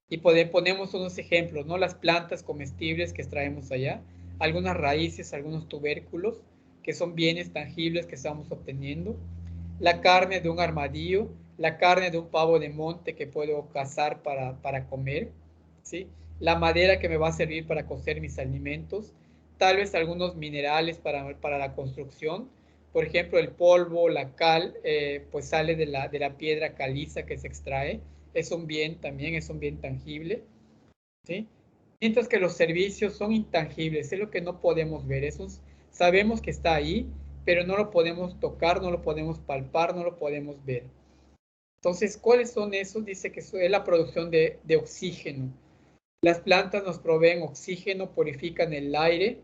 Y ponemos unos ejemplos, ¿no? Las plantas comestibles que extraemos allá, algunas raíces, algunos tubérculos, que son bienes tangibles que estamos obteniendo, la carne de un armadillo, la carne de un pavo de monte que puedo cazar para comer, ¿sí? La madera que me va a servir para cocer mis alimentos, tal vez algunos minerales para la construcción, por ejemplo, el polvo, la cal, pues sale de la piedra caliza que se extrae, es un bien también, es un bien tangible, ¿sí? Mientras que los servicios son intangibles, es lo que no podemos ver, esos sabemos que está ahí, pero no lo podemos tocar, no lo podemos palpar, no lo podemos ver. Entonces, ¿cuáles son esos? Dice que es la producción de oxígeno. Las plantas nos proveen oxígeno, purifican el aire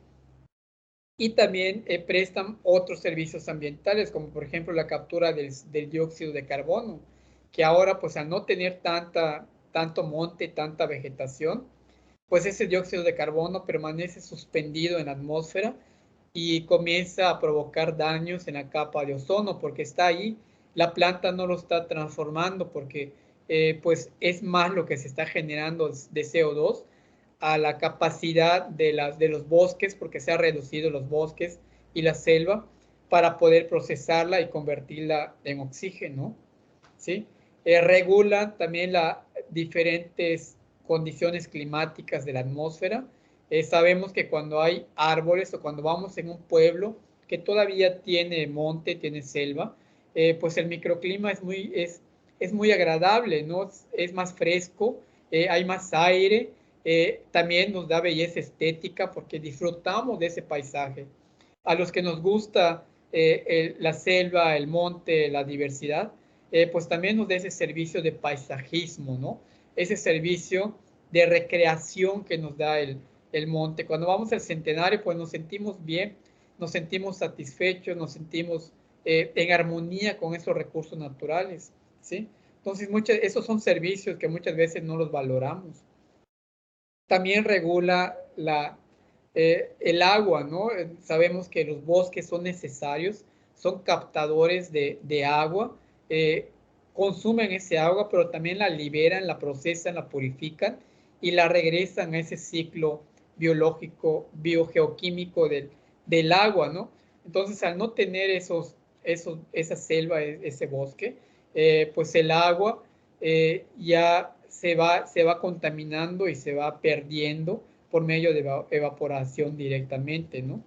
y también prestan otros servicios ambientales, como por ejemplo la captura del dióxido de carbono, que ahora pues al no tener tanto monte, tanta vegetación, pues ese dióxido de carbono permanece suspendido en la atmósfera y comienza a provocar daños en la capa de ozono porque está ahí, la planta no lo está transformando porque pues es más lo que se está generando de CO2 a la capacidad de los bosques, porque se ha reducido los bosques y la selva para poder procesarla y convertirla en oxígeno, ¿sí? Regula también las diferentes condiciones climáticas de la atmósfera. Sabemos que cuando hay árboles o cuando vamos en un pueblo que todavía tiene monte, tiene selva, pues el microclima es muy agradable, ¿no? Es más fresco, hay más aire, también nos da belleza estética porque disfrutamos de ese paisaje. A los que nos gusta la selva, el monte, la diversidad, pues también nos da ese servicio de paisajismo, ¿no? Ese servicio de recreación que nos da el monte. Cuando vamos al centenario, pues nos sentimos bien, nos sentimos satisfechos, nos sentimos en armonía con esos recursos naturales, ¿sí? Entonces, esos son servicios que muchas veces no los valoramos. También regula el agua, ¿no? Sabemos que los bosques son necesarios, son captadores de agua, consumen ese agua, pero también la liberan, la procesan, la purifican y la regresan a ese ciclo biológico, biogeoquímico del agua, ¿no? Entonces, al no tener esa selva, ese bosque, pues el agua ya se va contaminando y se va perdiendo por medio de evaporación directamente, ¿no?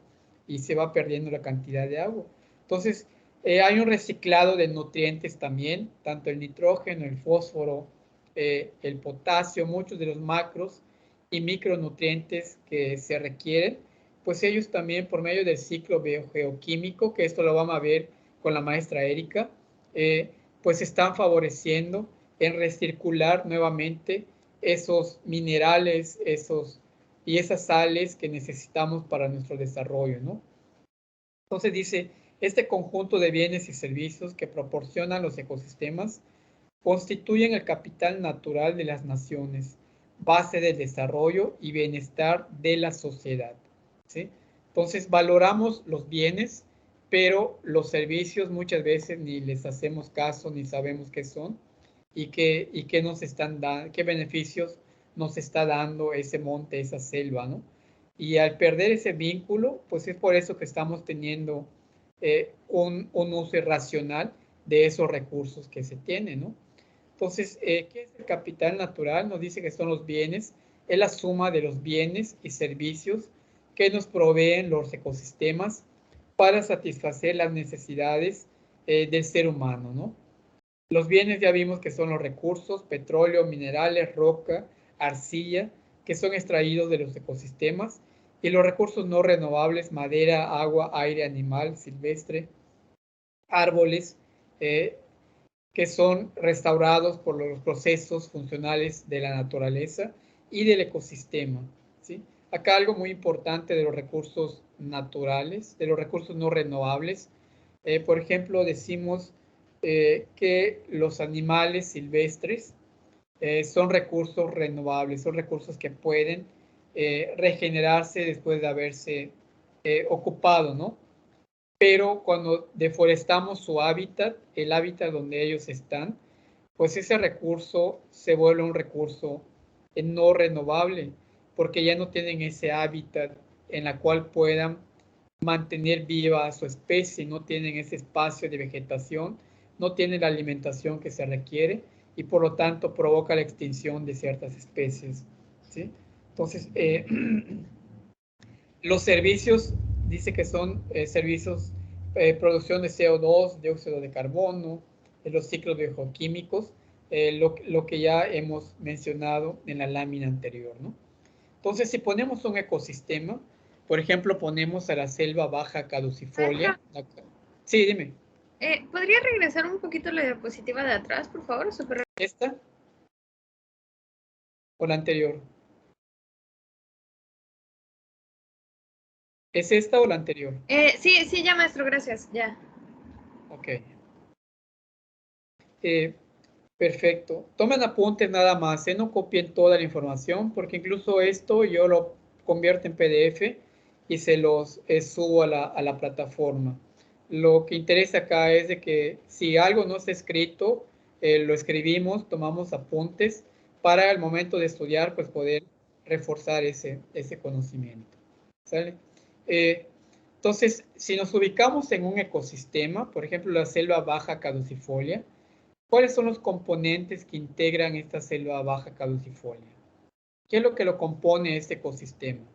Y se va perdiendo la cantidad de agua. Entonces, hay un reciclado de nutrientes también, tanto el nitrógeno, el fósforo, el potasio, muchos de los macros y micronutrientes que se requieren, pues ellos también por medio del ciclo biogeoquímico, que esto lo vamos a ver con la maestra Erika, pues están favoreciendo en recircular nuevamente esos minerales, y esas sales que necesitamos para nuestro desarrollo, ¿no? Entonces dice, este conjunto de bienes y servicios que proporcionan los ecosistemas constituyen el capital natural de las naciones, base del desarrollo y bienestar de la sociedad, ¿sí? Entonces valoramos los bienes, pero los servicios muchas veces ni les hacemos caso, ni sabemos qué son y qué nos están dando, qué beneficios nos está dando ese monte, esa selva, ¿no? Y al perder ese vínculo, pues es por eso que estamos teniendo un uso irracional de esos recursos que se tienen, ¿no? Entonces, ¿qué es el capital natural? Nos dice que son los bienes, es la suma de los bienes y servicios que nos proveen los ecosistemas para satisfacer las necesidades del ser humano, ¿no? Los bienes ya vimos que son los recursos, petróleo, minerales, roca, arcilla, que son extraídos de los ecosistemas, y los recursos no renovables, madera, agua, aire, animal, silvestre, árboles, eh, que son restaurados por los procesos funcionales de la naturaleza y del ecosistema, ¿sí? Acá algo muy importante de los recursos naturales, de los recursos no renovables, Por ejemplo, decimos que los animales silvestres son recursos renovables, son recursos que pueden regenerarse después de haberse ocupado, ¿no? Pero cuando deforestamos su hábitat, el hábitat donde ellos están, pues ese recurso se vuelve un recurso no renovable, porque ya no tienen ese hábitat en la cual puedan mantener viva a su especie, no tienen ese espacio de vegetación, no tienen la alimentación que se requiere y por lo tanto provoca la extinción de ciertas especies, ¿sí? Entonces, los servicios, dice que son servicios, producción de CO2, dióxido de carbono, los ciclos bioquímicos, lo que ya hemos mencionado en la lámina anterior, ¿no? Entonces, si ponemos un ecosistema, por ejemplo, ponemos a la selva baja caducifolia. Sí, dime. ¿Podría regresar un poquito la diapositiva de atrás, por favor? Super... ¿Esta? ¿O la anterior? ¿Es esta o la anterior? Sí, sí, ya, maestro, gracias, ya. Ok. Perfecto. Tomen apuntes nada más, no copien toda la información, porque incluso esto yo lo convierto en PDF y se los subo a la plataforma. Lo que interesa acá es de que si algo no está escrito, lo escribimos, tomamos apuntes para el momento de estudiar, pues poder reforzar ese conocimiento. ¿Sale? Entonces, si nos ubicamos en un ecosistema, por ejemplo, la selva baja caducifolia, ¿cuáles son los componentes que integran esta selva baja caducifolia? ¿Qué es lo que lo compone este ecosistema?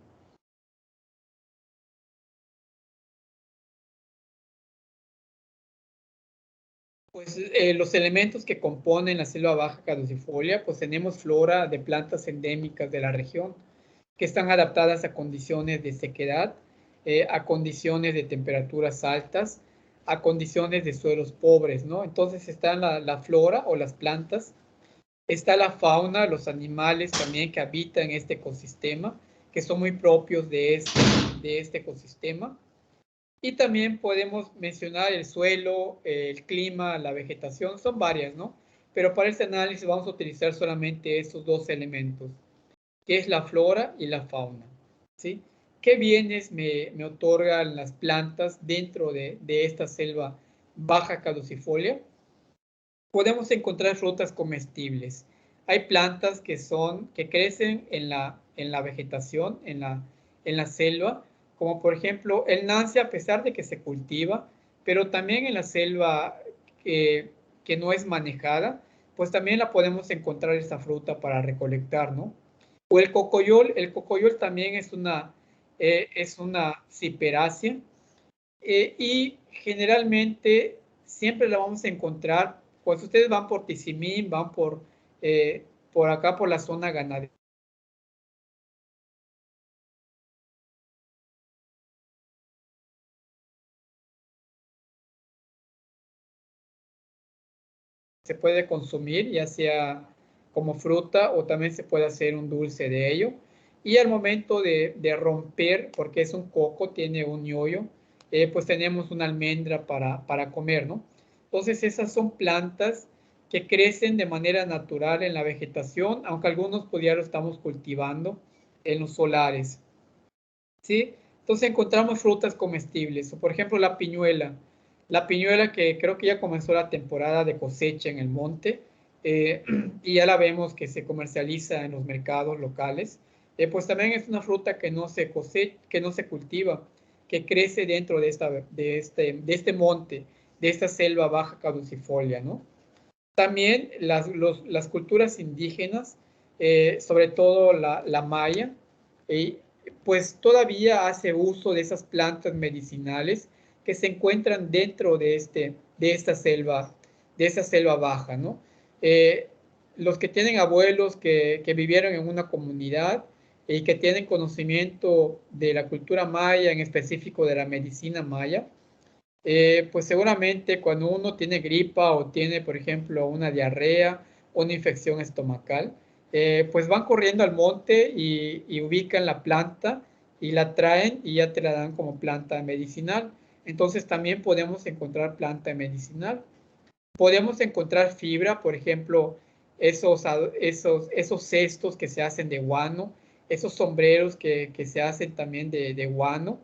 Pues los elementos que componen la selva baja caducifolia, pues tenemos flora de plantas endémicas de la región que están adaptadas a condiciones de sequedad, a condiciones de temperaturas altas, a condiciones de suelos pobres, ¿no? Entonces están la flora o las plantas. Está la fauna, los animales también que habitan este ecosistema, que son muy propios de este ecosistema. Y también podemos mencionar el suelo, el clima, la vegetación, son varias, ¿no? Pero para este análisis vamos a utilizar solamente estos dos elementos, que es la flora y la fauna, ¿sí? ¿Qué bienes me otorgan las plantas dentro de esta selva baja caducifolia? Podemos encontrar frutas comestibles. Hay plantas que crecen en la vegetación, en la selva, como por ejemplo el nance, a pesar de que se cultiva, pero también en la selva que no es manejada, pues también la podemos encontrar esta fruta para recolectar, ¿no? O el cocoyol también es una ciperácea y generalmente siempre la vamos a encontrar, pues ustedes van por Tizimín, van por acá, por la zona ganadera. Se puede consumir, ya sea como fruta o también se puede hacer un dulce de ello. Y al momento de romper, porque es un coco, tiene un yoyo, pues tenemos una almendra para comer, ¿no? Entonces esas son plantas que crecen de manera natural en la vegetación, aunque algunos pues ya lo estamos cultivando en los solares, ¿sí? Entonces encontramos frutas comestibles, o por ejemplo la piñuela que creo que ya comenzó la temporada de cosecha en el monte, y ya la vemos que se comercializa en los mercados locales, pues también es una fruta que no se cosecha, que no se cultiva, que crece dentro de este monte, de esta selva baja caducifolia, ¿no? También las culturas indígenas, sobre todo la maya, eh, pues todavía hace uso de esas plantas medicinales que se encuentran dentro de esta selva baja, ¿no? Eh, los que tienen abuelos que vivieron en una comunidad y que tienen conocimiento de la cultura maya, en específico de la medicina maya, pues seguramente cuando uno tiene gripa o tiene, por ejemplo, una diarrea, una infección estomacal, pues van corriendo al monte y ubican la planta y la traen y ya te la dan como planta medicinal. Entonces también podemos encontrar planta medicinal. Podemos encontrar fibra, por ejemplo, esos cestos que se hacen de guano, esos sombreros que se hacen también de guano.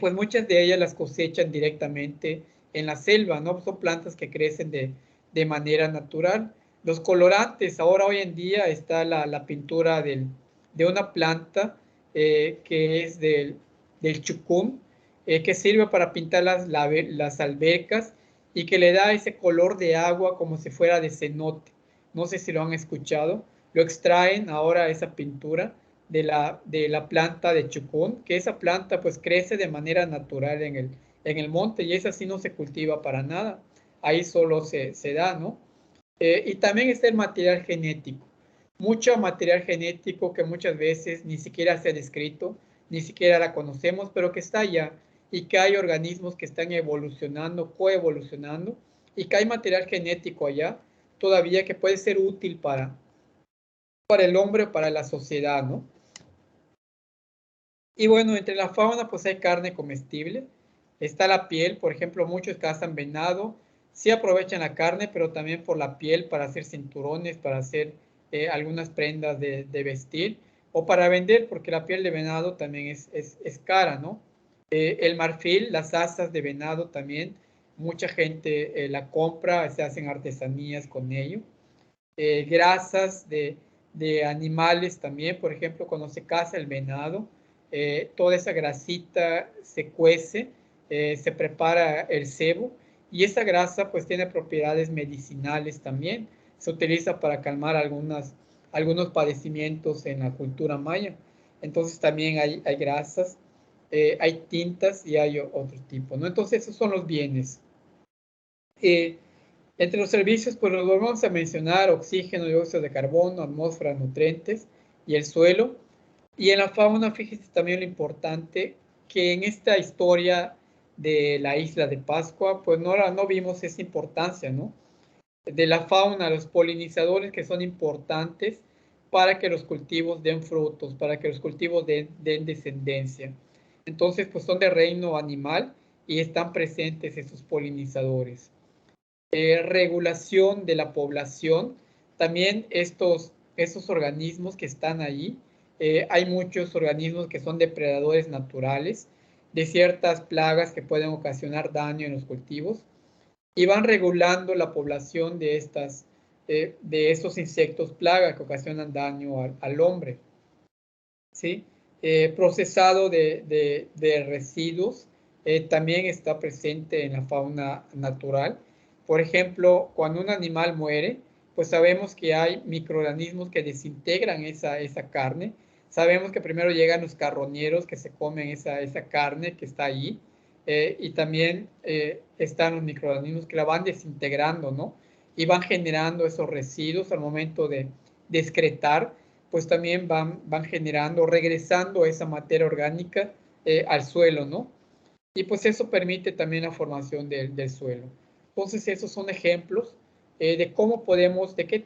Pues muchas de ellas las cosechan directamente en la selva, ¿no? Son plantas que crecen de manera natural. Los colorantes, ahora hoy en día está la pintura de una planta que es del chucum, que sirve para pintar las albercas y que le da ese color de agua como si fuera de cenote. No sé si lo han escuchado. Lo extraen ahora esa pintura de la planta de chucún, que esa planta pues crece de manera natural en el monte y esa sí no se cultiva para nada. Ahí solo se da, ¿no? Y también está el material genético. Mucho material genético que muchas veces ni siquiera se ha descrito, ni siquiera la conocemos, pero que está allá y que hay organismos que están evolucionando, coevolucionando y que hay material genético allá todavía que puede ser útil para el hombre o para la sociedad, ¿no? Y bueno, entre la fauna pues hay carne comestible, está la piel, por ejemplo, muchos cazan venado, sí aprovechan la carne, pero también por la piel para hacer cinturones, para hacer algunas prendas de vestir o para vender, porque la piel de venado también es cara, ¿no? El marfil, las asas de venado también, mucha gente la compra, se hacen artesanías con ello. Grasas de animales también, por ejemplo, cuando se caza el venado, toda esa grasita se cuece, se prepara el cebo y esa grasa pues tiene propiedades medicinales también. Se utiliza para calmar algunos padecimientos en la cultura maya. Entonces también hay grasas, hay tintas y hay otro tipo, ¿no? Entonces esos son los bienes. Entre los servicios, pues los vamos a mencionar: oxígeno, dióxido de carbono, atmósfera, nutrientes y el suelo. Y en la fauna, fíjese también lo importante, que en esta historia de la isla de Pascua, pues no vimos esa importancia, ¿no? De la fauna, los polinizadores que son importantes para que los cultivos den frutos, para que los cultivos den descendencia. Entonces, pues son de reino animal y están presentes esos polinizadores. Regulación de la población, también estos organismos que están ahí, hay muchos organismos que son depredadores naturales de ciertas plagas que pueden ocasionar daño en los cultivos y van regulando la población de estos insectos plaga que ocasionan daño al hombre, ¿sí? Procesado de residuos también está presente en la fauna natural. Por ejemplo, cuando un animal muere, pues sabemos que hay microorganismos que desintegran esa carne. Sabemos que primero llegan los carroñeros que se comen esa carne que está ahí, y también están los microorganismos que la van desintegrando, ¿no? Y van generando esos residuos al momento de excretar, pues también van generando, regresando esa materia orgánica al suelo, ¿no? Y pues eso permite también la formación del suelo. Entonces esos son ejemplos de cómo podemos, de qué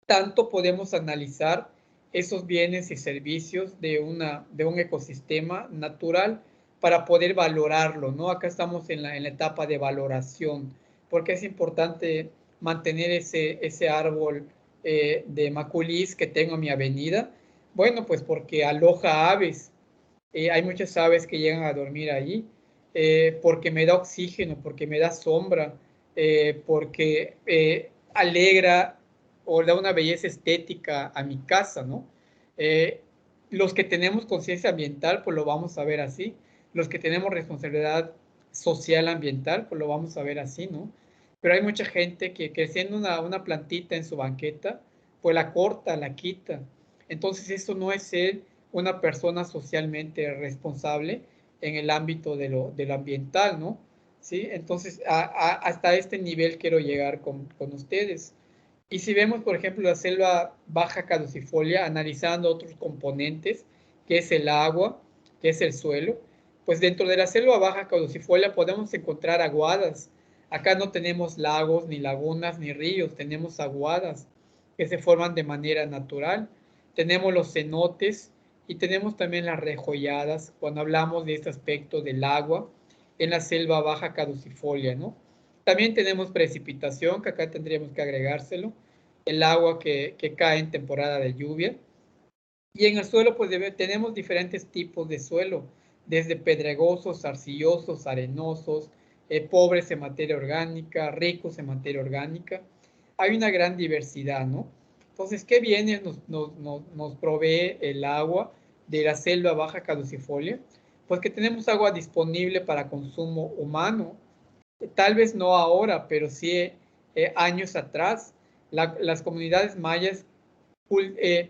tanto podemos analizar esos bienes y servicios de un ecosistema natural para poder valorarlo, ¿no? Acá estamos en la etapa de valoración, porque es importante mantener ese árbol de maculis que tengo en mi avenida. Bueno, pues porque aloja aves, hay muchas aves que llegan a dormir allí, porque me da oxígeno, porque me da sombra, porque alegra o da una belleza estética a mi casa, ¿no? Eh, los que tenemos conciencia ambiental, pues lo vamos a ver así. Los que tenemos responsabilidad social ambiental, pues lo vamos a ver así, ¿no? Pero hay mucha gente que creciendo una plantita en su banqueta, pues la corta, la quita. Entonces, eso no es ser una persona socialmente responsable en el ámbito de lo ambiental, ¿no? ¿Sí? Entonces, hasta este nivel quiero llegar con ustedes. Y si vemos, por ejemplo, la selva baja caducifolia, analizando otros componentes, que es el agua, que es el suelo, pues dentro de la selva baja caducifolia podemos encontrar aguadas. Acá no tenemos lagos, ni lagunas, ni ríos, tenemos aguadas que se forman de manera natural. Tenemos los cenotes, y tenemos también las rejolladas cuando hablamos de este aspecto del agua en la selva baja caducifolia, ¿no? También tenemos precipitación, que acá tendríamos que agregárselo, el agua que cae en temporada de lluvia. Y en el suelo, pues tenemos diferentes tipos de suelo, desde pedregosos, arcillosos, arenosos, pobres en materia orgánica, ricos en materia orgánica. Hay una gran diversidad, ¿no? Entonces, ¿qué bienes nos provee el agua de la selva baja caducifolia? Pues que tenemos agua disponible para consumo humano, tal vez no ahora, pero sí años atrás. Las comunidades mayas eh,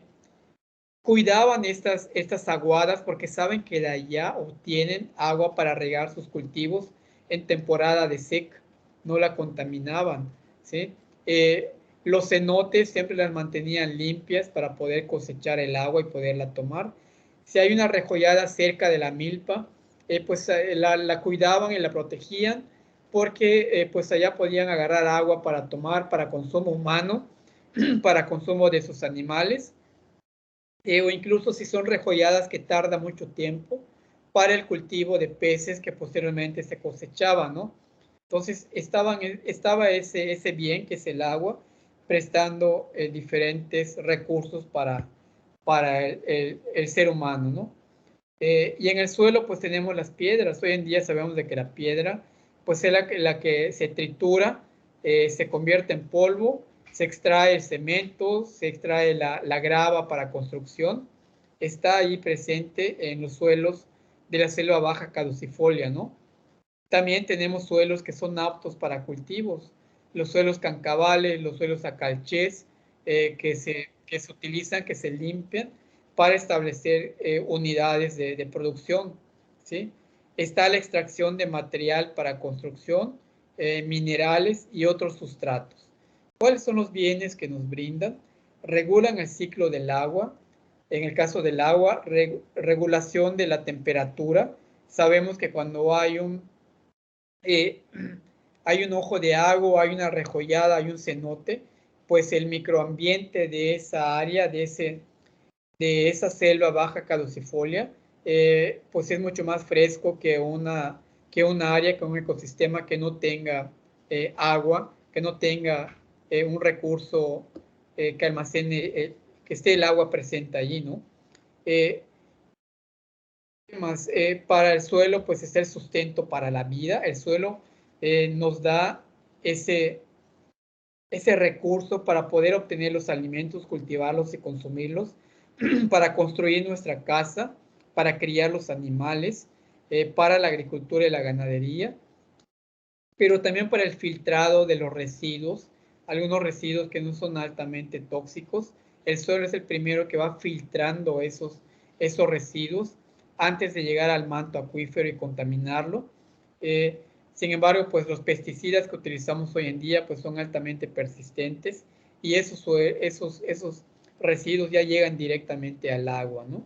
cuidaban estas aguadas porque saben que de allá obtienen agua para regar sus cultivos en temporada de seca, no la contaminaban, ¿sí? Eh, los cenotes siempre las mantenían limpias para poder cosechar el agua y poderla tomar. Si hay una rejollada cerca de la milpa, pues la cuidaban y la protegían porque pues allá podían agarrar agua para tomar, para consumo humano, para consumo de sus animales, o incluso si son rejolladas que tarda mucho tiempo para el cultivo de peces que posteriormente se cosechaban, ¿no? Entonces estaba ese bien que es el agua, prestando diferentes recursos para el ser humano, ¿no? Y en el suelo pues tenemos las piedras. Hoy en día sabemos de que la piedra pues es la que se tritura, se convierte en polvo, se extrae el cemento, se extrae la grava para construcción. Está ahí presente en los suelos de la selva baja caducifolia, ¿no? También tenemos suelos que son aptos para cultivos, los suelos cancavales, los suelos acalchés, que se utilizan, que se limpian para establecer unidades de producción, ¿sí? Está la extracción de material para construcción, minerales y otros sustratos. ¿Cuáles son los bienes que nos brindan? Regulan el ciclo del agua. En el caso del agua, regulación de la temperatura. Sabemos que cuando eh, hay un ojo de agua, hay una rejollada, hay un cenote, pues el microambiente de esa área, de esa selva baja caducifolia, pues es mucho más fresco que una área, que un ecosistema que no tenga agua, que no tenga un recurso que almacene, que esté el agua presente allí, ¿no? Eh, Más, para el suelo, pues es el sustento para la vida. El suelo nos da ese recurso para poder obtener los alimentos, cultivarlos y consumirlos, para construir nuestra casa, para criar los animales, para la agricultura y la ganadería, pero también para el filtrado de los residuos, algunos residuos que no son altamente tóxicos. El suelo es el primero que va filtrando esos residuos antes de llegar al manto acuífero y contaminarlo. Eh, Sin embargo, pues los pesticidas que utilizamos hoy en día pues son altamente persistentes y esos residuos ya llegan directamente al agua, ¿no?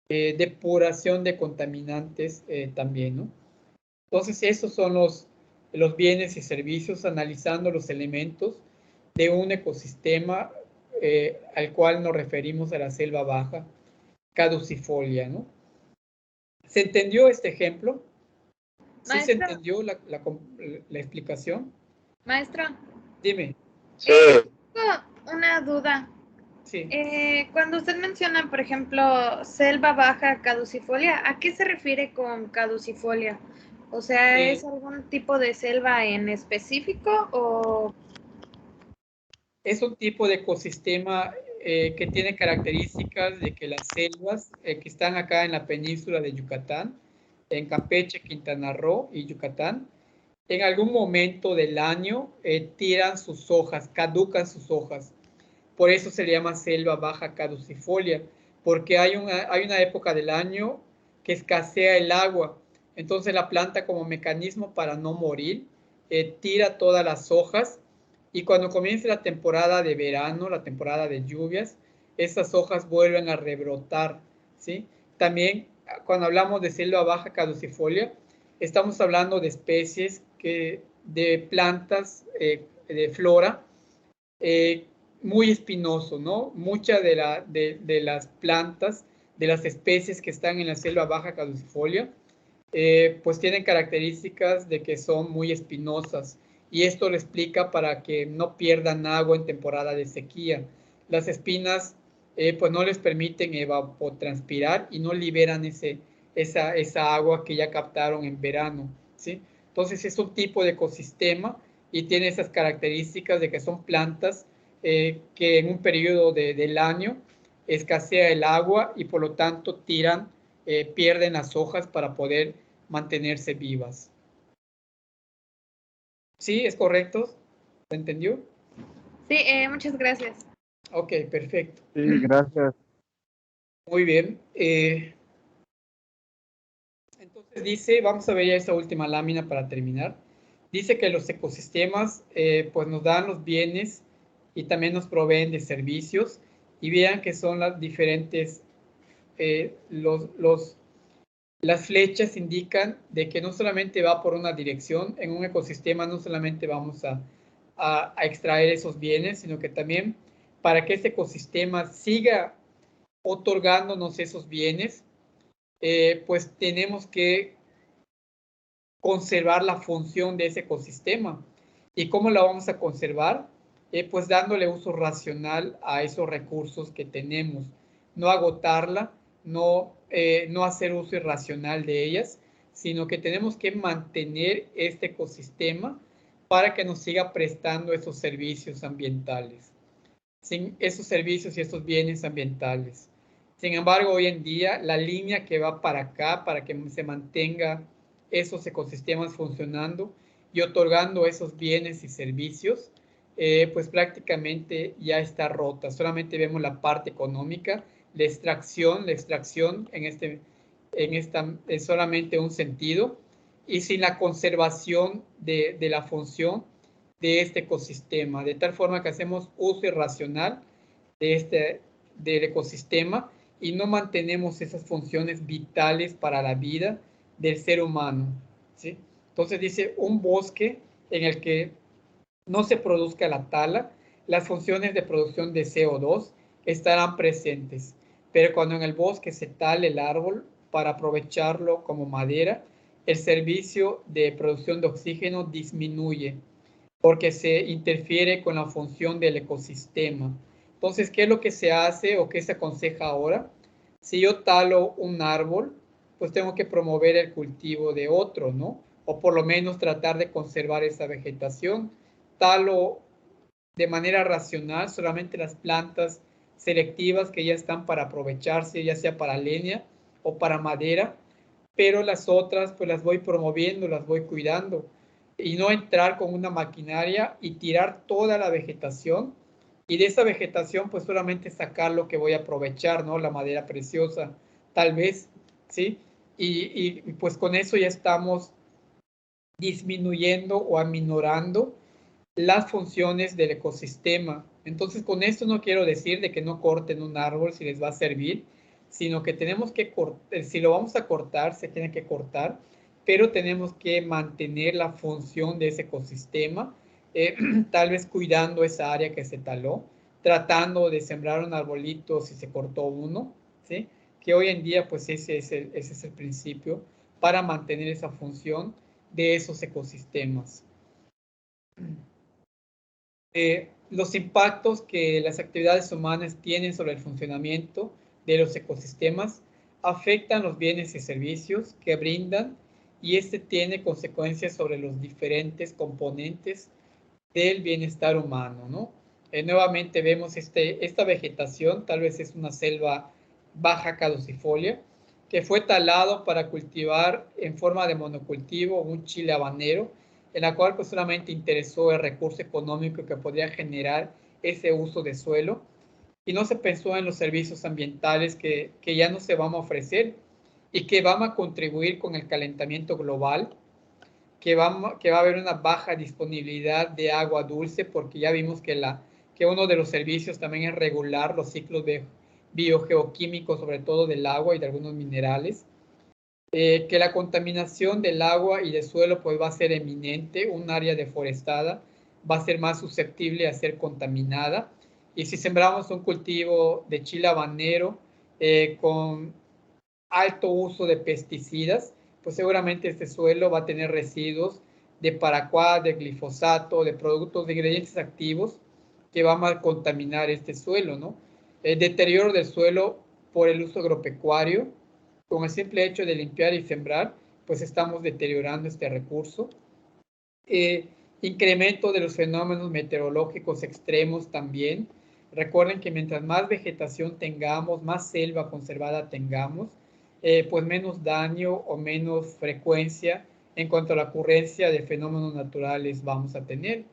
Depuración de contaminantes también, ¿no? Entonces, esos son los bienes y servicios, analizando los elementos de un ecosistema al cual nos referimos a la selva baja caducifolia, ¿no? ¿Se entendió este ejemplo? ¿Sí se Maestro, entendió la explicación? maestro, Dime. Sí, tengo una duda. Sí. Cuando usted menciona, por ejemplo, selva baja caducifolia, ¿a qué se refiere con caducifolia? O sea, ¿es algún tipo de selva en específico o...? Es un tipo de ecosistema que tiene características de que las selvas que están acá en la península de Yucatán, en Campeche, Quintana Roo y Yucatán, en algún momento del año tiran sus hojas, caducan sus hojas. Por eso se le llama selva baja caducifolia, porque hay una época del año que escasea el agua. Entonces la planta, como mecanismo para no morir, tira todas las hojas, y cuando comience la temporada de verano, la temporada de lluvias, esas hojas vuelven a rebrotar, ¿sí? También cuando hablamos de selva baja caducifolia, estamos hablando de especies de plantas, de flora, eh, muy espinoso, ¿no? Muchas de las plantas de las especies que están en la selva baja caducifolia, pues tienen características de que son muy espinosas, y esto lo explica para que no pierdan agua en temporada de sequía. Las espinas pues no les permiten evapotranspirar y no liberan esa agua que ya captaron en verano, ¿sí? Entonces es un tipo de ecosistema y tiene esas características de que son plantas que en un periodo del año escasea el agua y por lo tanto pierden las hojas para poder mantenerse vivas. ¿Sí? ¿Es correcto? ¿Se entendió? Sí, muchas gracias. Ok, perfecto. Sí, gracias. Muy bien. Entonces dice, vamos a ver ya esta última lámina para terminar. Dice que los ecosistemas pues nos dan los bienes y también nos proveen de servicios, y vean que son las diferentes, las flechas indican de que no solamente va por una dirección, en un ecosistema no solamente vamos a extraer esos bienes, sino que también para que este ecosistema siga otorgándonos esos bienes, pues tenemos que conservar la función de ese ecosistema. ¿Y cómo la vamos a conservar? Pues dándole uso racional a esos recursos que tenemos, no agotarla, no hacer uso irracional de ellas, sino que tenemos que mantener este ecosistema para que nos siga prestando esos servicios ambientales, sin esos servicios y esos bienes ambientales. Sin embargo, hoy en día, la línea que va para acá, para que se mantenga esos ecosistemas funcionando y otorgando esos bienes y servicios, pues prácticamente ya está rota. Solamente vemos la parte económica, la extracción en esta es solamente un sentido, y sin la conservación de la función de este ecosistema, de tal forma que hacemos uso irracional del ecosistema y no mantenemos esas funciones vitales para la vida del ser humano, ¿sí? Entonces dice, un bosque en el que no se produzca la tala, las funciones de producción de CO2 estarán presentes, pero cuando en el bosque se tale el árbol para aprovecharlo como madera, el servicio de producción de oxígeno disminuye porque se interfiere con la función del ecosistema. Entonces, ¿qué es lo que se hace o qué se aconseja ahora? Si yo talo un árbol, pues tengo que promover el cultivo de otro, ¿no? O por lo menos tratar de conservar esa vegetación. Talo de manera racional solamente las plantas selectivas que ya están para aprovecharse, ya sea para leña o para madera, pero las otras pues las voy promoviendo, las voy cuidando, y no entrar con una maquinaria y tirar toda la vegetación, y de esa vegetación pues solamente sacar lo que voy a aprovechar, ¿no? La madera preciosa, tal vez, ¿sí? Y pues con eso ya estamos disminuyendo o aminorando las funciones del ecosistema. Entonces, con esto no quiero decir de que no corten un árbol si les va a servir, sino que tenemos que cortar, si lo vamos a cortar, se tiene que cortar, pero tenemos que mantener la función de ese ecosistema, tal vez cuidando esa área que se taló, tratando de sembrar un arbolito si se cortó uno, ¿sí? Que hoy en día, pues ese es el principio para mantener esa función de esos ecosistemas. Los impactos que las actividades humanas tienen sobre el funcionamiento de los ecosistemas afectan los bienes y servicios que brindan, y este tiene consecuencias sobre los diferentes componentes del bienestar humano, ¿no? Nuevamente vemos esta vegetación, tal vez es una selva baja caducifolia, que fue talado para cultivar en forma de monocultivo un chile habanero, en la cual pues solamente interesó el recurso económico que podría generar ese uso de suelo, y no se pensó en los servicios ambientales que ya no se van a ofrecer y que van a contribuir con el calentamiento global, que va a haber una baja disponibilidad de agua dulce, porque ya vimos que uno de los servicios también es regular los ciclos biogeoquímicos, sobre todo del agua y de algunos minerales, que la contaminación del agua y del suelo pues va a ser eminente, un área deforestada va a ser más susceptible a ser contaminada, y si sembramos un cultivo de chile habanero con alto uso de pesticidas, pues seguramente este suelo va a tener residuos de paraquat, de glifosato, de productos de ingredientes activos que van a contaminar este suelo, ¿no? El deterioro del suelo por el uso agropecuario, con el simple hecho de limpiar y sembrar, pues estamos deteriorando este recurso. Incremento de los fenómenos meteorológicos extremos también. Recuerden que mientras más vegetación tengamos, más selva conservada tengamos, pues menos daño o menos frecuencia en cuanto a la ocurrencia de fenómenos naturales vamos a tener.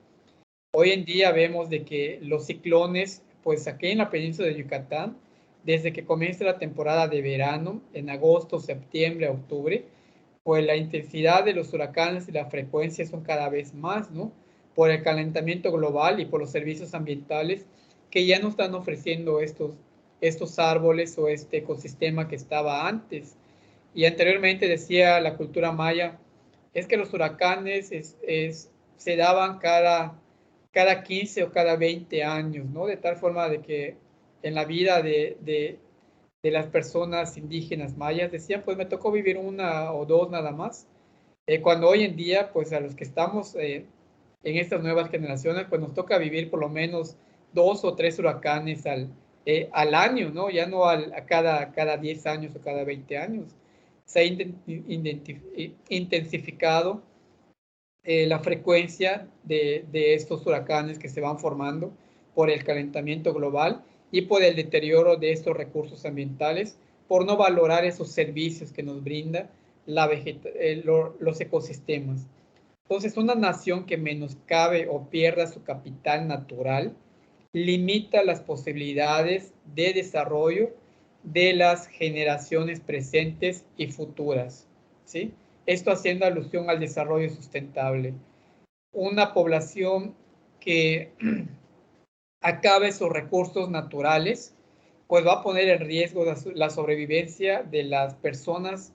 Hoy en día vemos de que los ciclones, pues aquí en la península de Yucatán, desde que comienza la temporada de verano, en agosto, septiembre, octubre, pues la intensidad de los huracanes y la frecuencia son cada vez más, ¿no? Por el calentamiento global y por los servicios ambientales que ya no están ofreciendo estos árboles o este ecosistema que estaba antes. Y anteriormente decía la cultura maya, es que los huracanes se daban cada 15 o cada 20 años, ¿no? De tal forma de que en la vida de las personas indígenas mayas decían, pues me tocó vivir una o dos nada más. Cuando hoy en día, pues a los que estamos en estas nuevas generaciones, pues nos toca vivir por lo menos 2 o 3 huracanes al año, ¿no? Ya no a cada 10 años o cada 20 años. Se ha intensificado la frecuencia de estos huracanes que se van formando por el calentamiento global y por el deterioro de estos recursos ambientales, por no valorar esos servicios que nos brinda los ecosistemas. Entonces, una nación que menoscabe o pierda su capital natural limita las posibilidades de desarrollo de las generaciones presentes y futuras, ¿sí? Esto haciendo alusión al desarrollo sustentable. Una población que acabe sus recursos naturales, pues va a poner en riesgo la sobrevivencia de las personas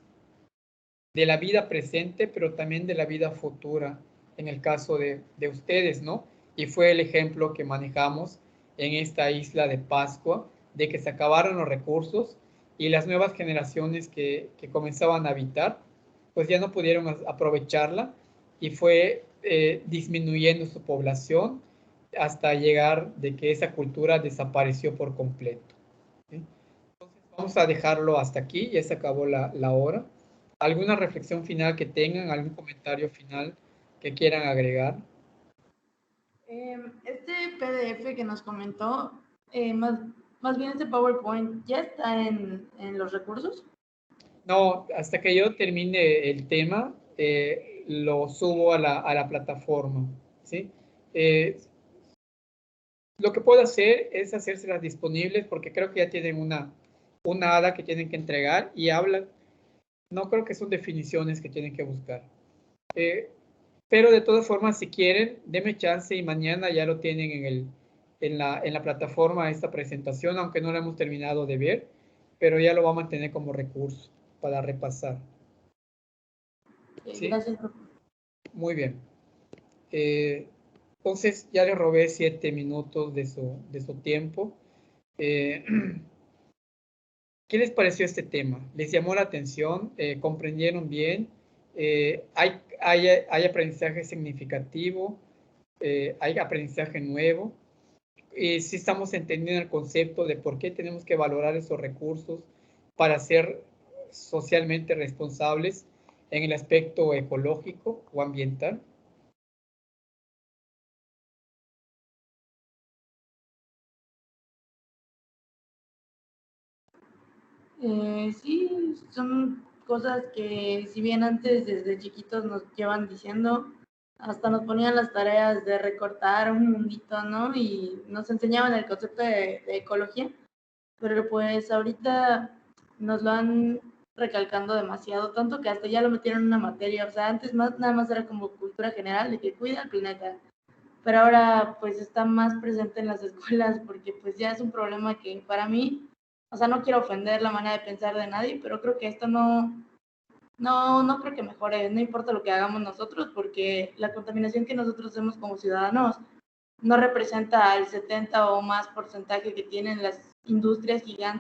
de la vida presente, pero también de la vida futura, en el caso de ustedes, ¿no? Y fue el ejemplo que manejamos en esta isla de Pascua, de que se acabaron los recursos y las nuevas generaciones que comenzaban a habitar, pues ya no pudieron aprovecharla y fue disminuyendo su población hasta llegar de que esa cultura desapareció por completo. ¿Sí? Entonces vamos a dejarlo hasta aquí, ya se acabó la hora. ¿Alguna reflexión final que tengan? ¿Algún comentario final que quieran agregar? Este PDF que nos comentó, más bien este PowerPoint, ¿ya está en los recursos? No, hasta que yo termine el tema, lo subo a la plataforma, ¿sí? Lo que puedo hacer es hacérselas disponibles porque creo que ya tienen una ADA que tienen que entregar y hablan. No creo que son definiciones que tienen que buscar. Pero de todas formas, si quieren, denme chance y mañana ya lo tienen en la plataforma esta presentación, aunque no la hemos terminado de ver, pero ya lo vamos a tener como recurso para repasar. ¿Sí? Gracias. Muy bien. Entonces ya les robé 7 minutos de su tiempo. ¿Qué les pareció este tema? ¿Les llamó la atención? ¿Comprendieron bien? ¿Hay aprendizaje significativo? ¿Hay aprendizaje nuevo? Si estamos entendiendo el concepto de por qué tenemos que valorar esos recursos para ser socialmente responsables en el aspecto ecológico o ambiental. Sí, son cosas que si bien antes desde chiquitos nos llevan diciendo, hasta nos ponían las tareas de recortar un mundito, ¿no? Y nos enseñaban el concepto de ecología, pero pues ahorita nos lo han recalcando demasiado, tanto que hasta ya lo metieron en una materia, o sea, antes más nada más era como cultura general de que cuida el planeta, pero ahora pues está más presente en las escuelas porque pues ya es un problema que para mí, o sea, no quiero ofender la manera de pensar de nadie, pero creo que esto no creo que mejore, no importa lo que hagamos nosotros, porque la contaminación que nosotros hacemos como ciudadanos no representa el 70 o más porcentaje que tienen las industrias gigantes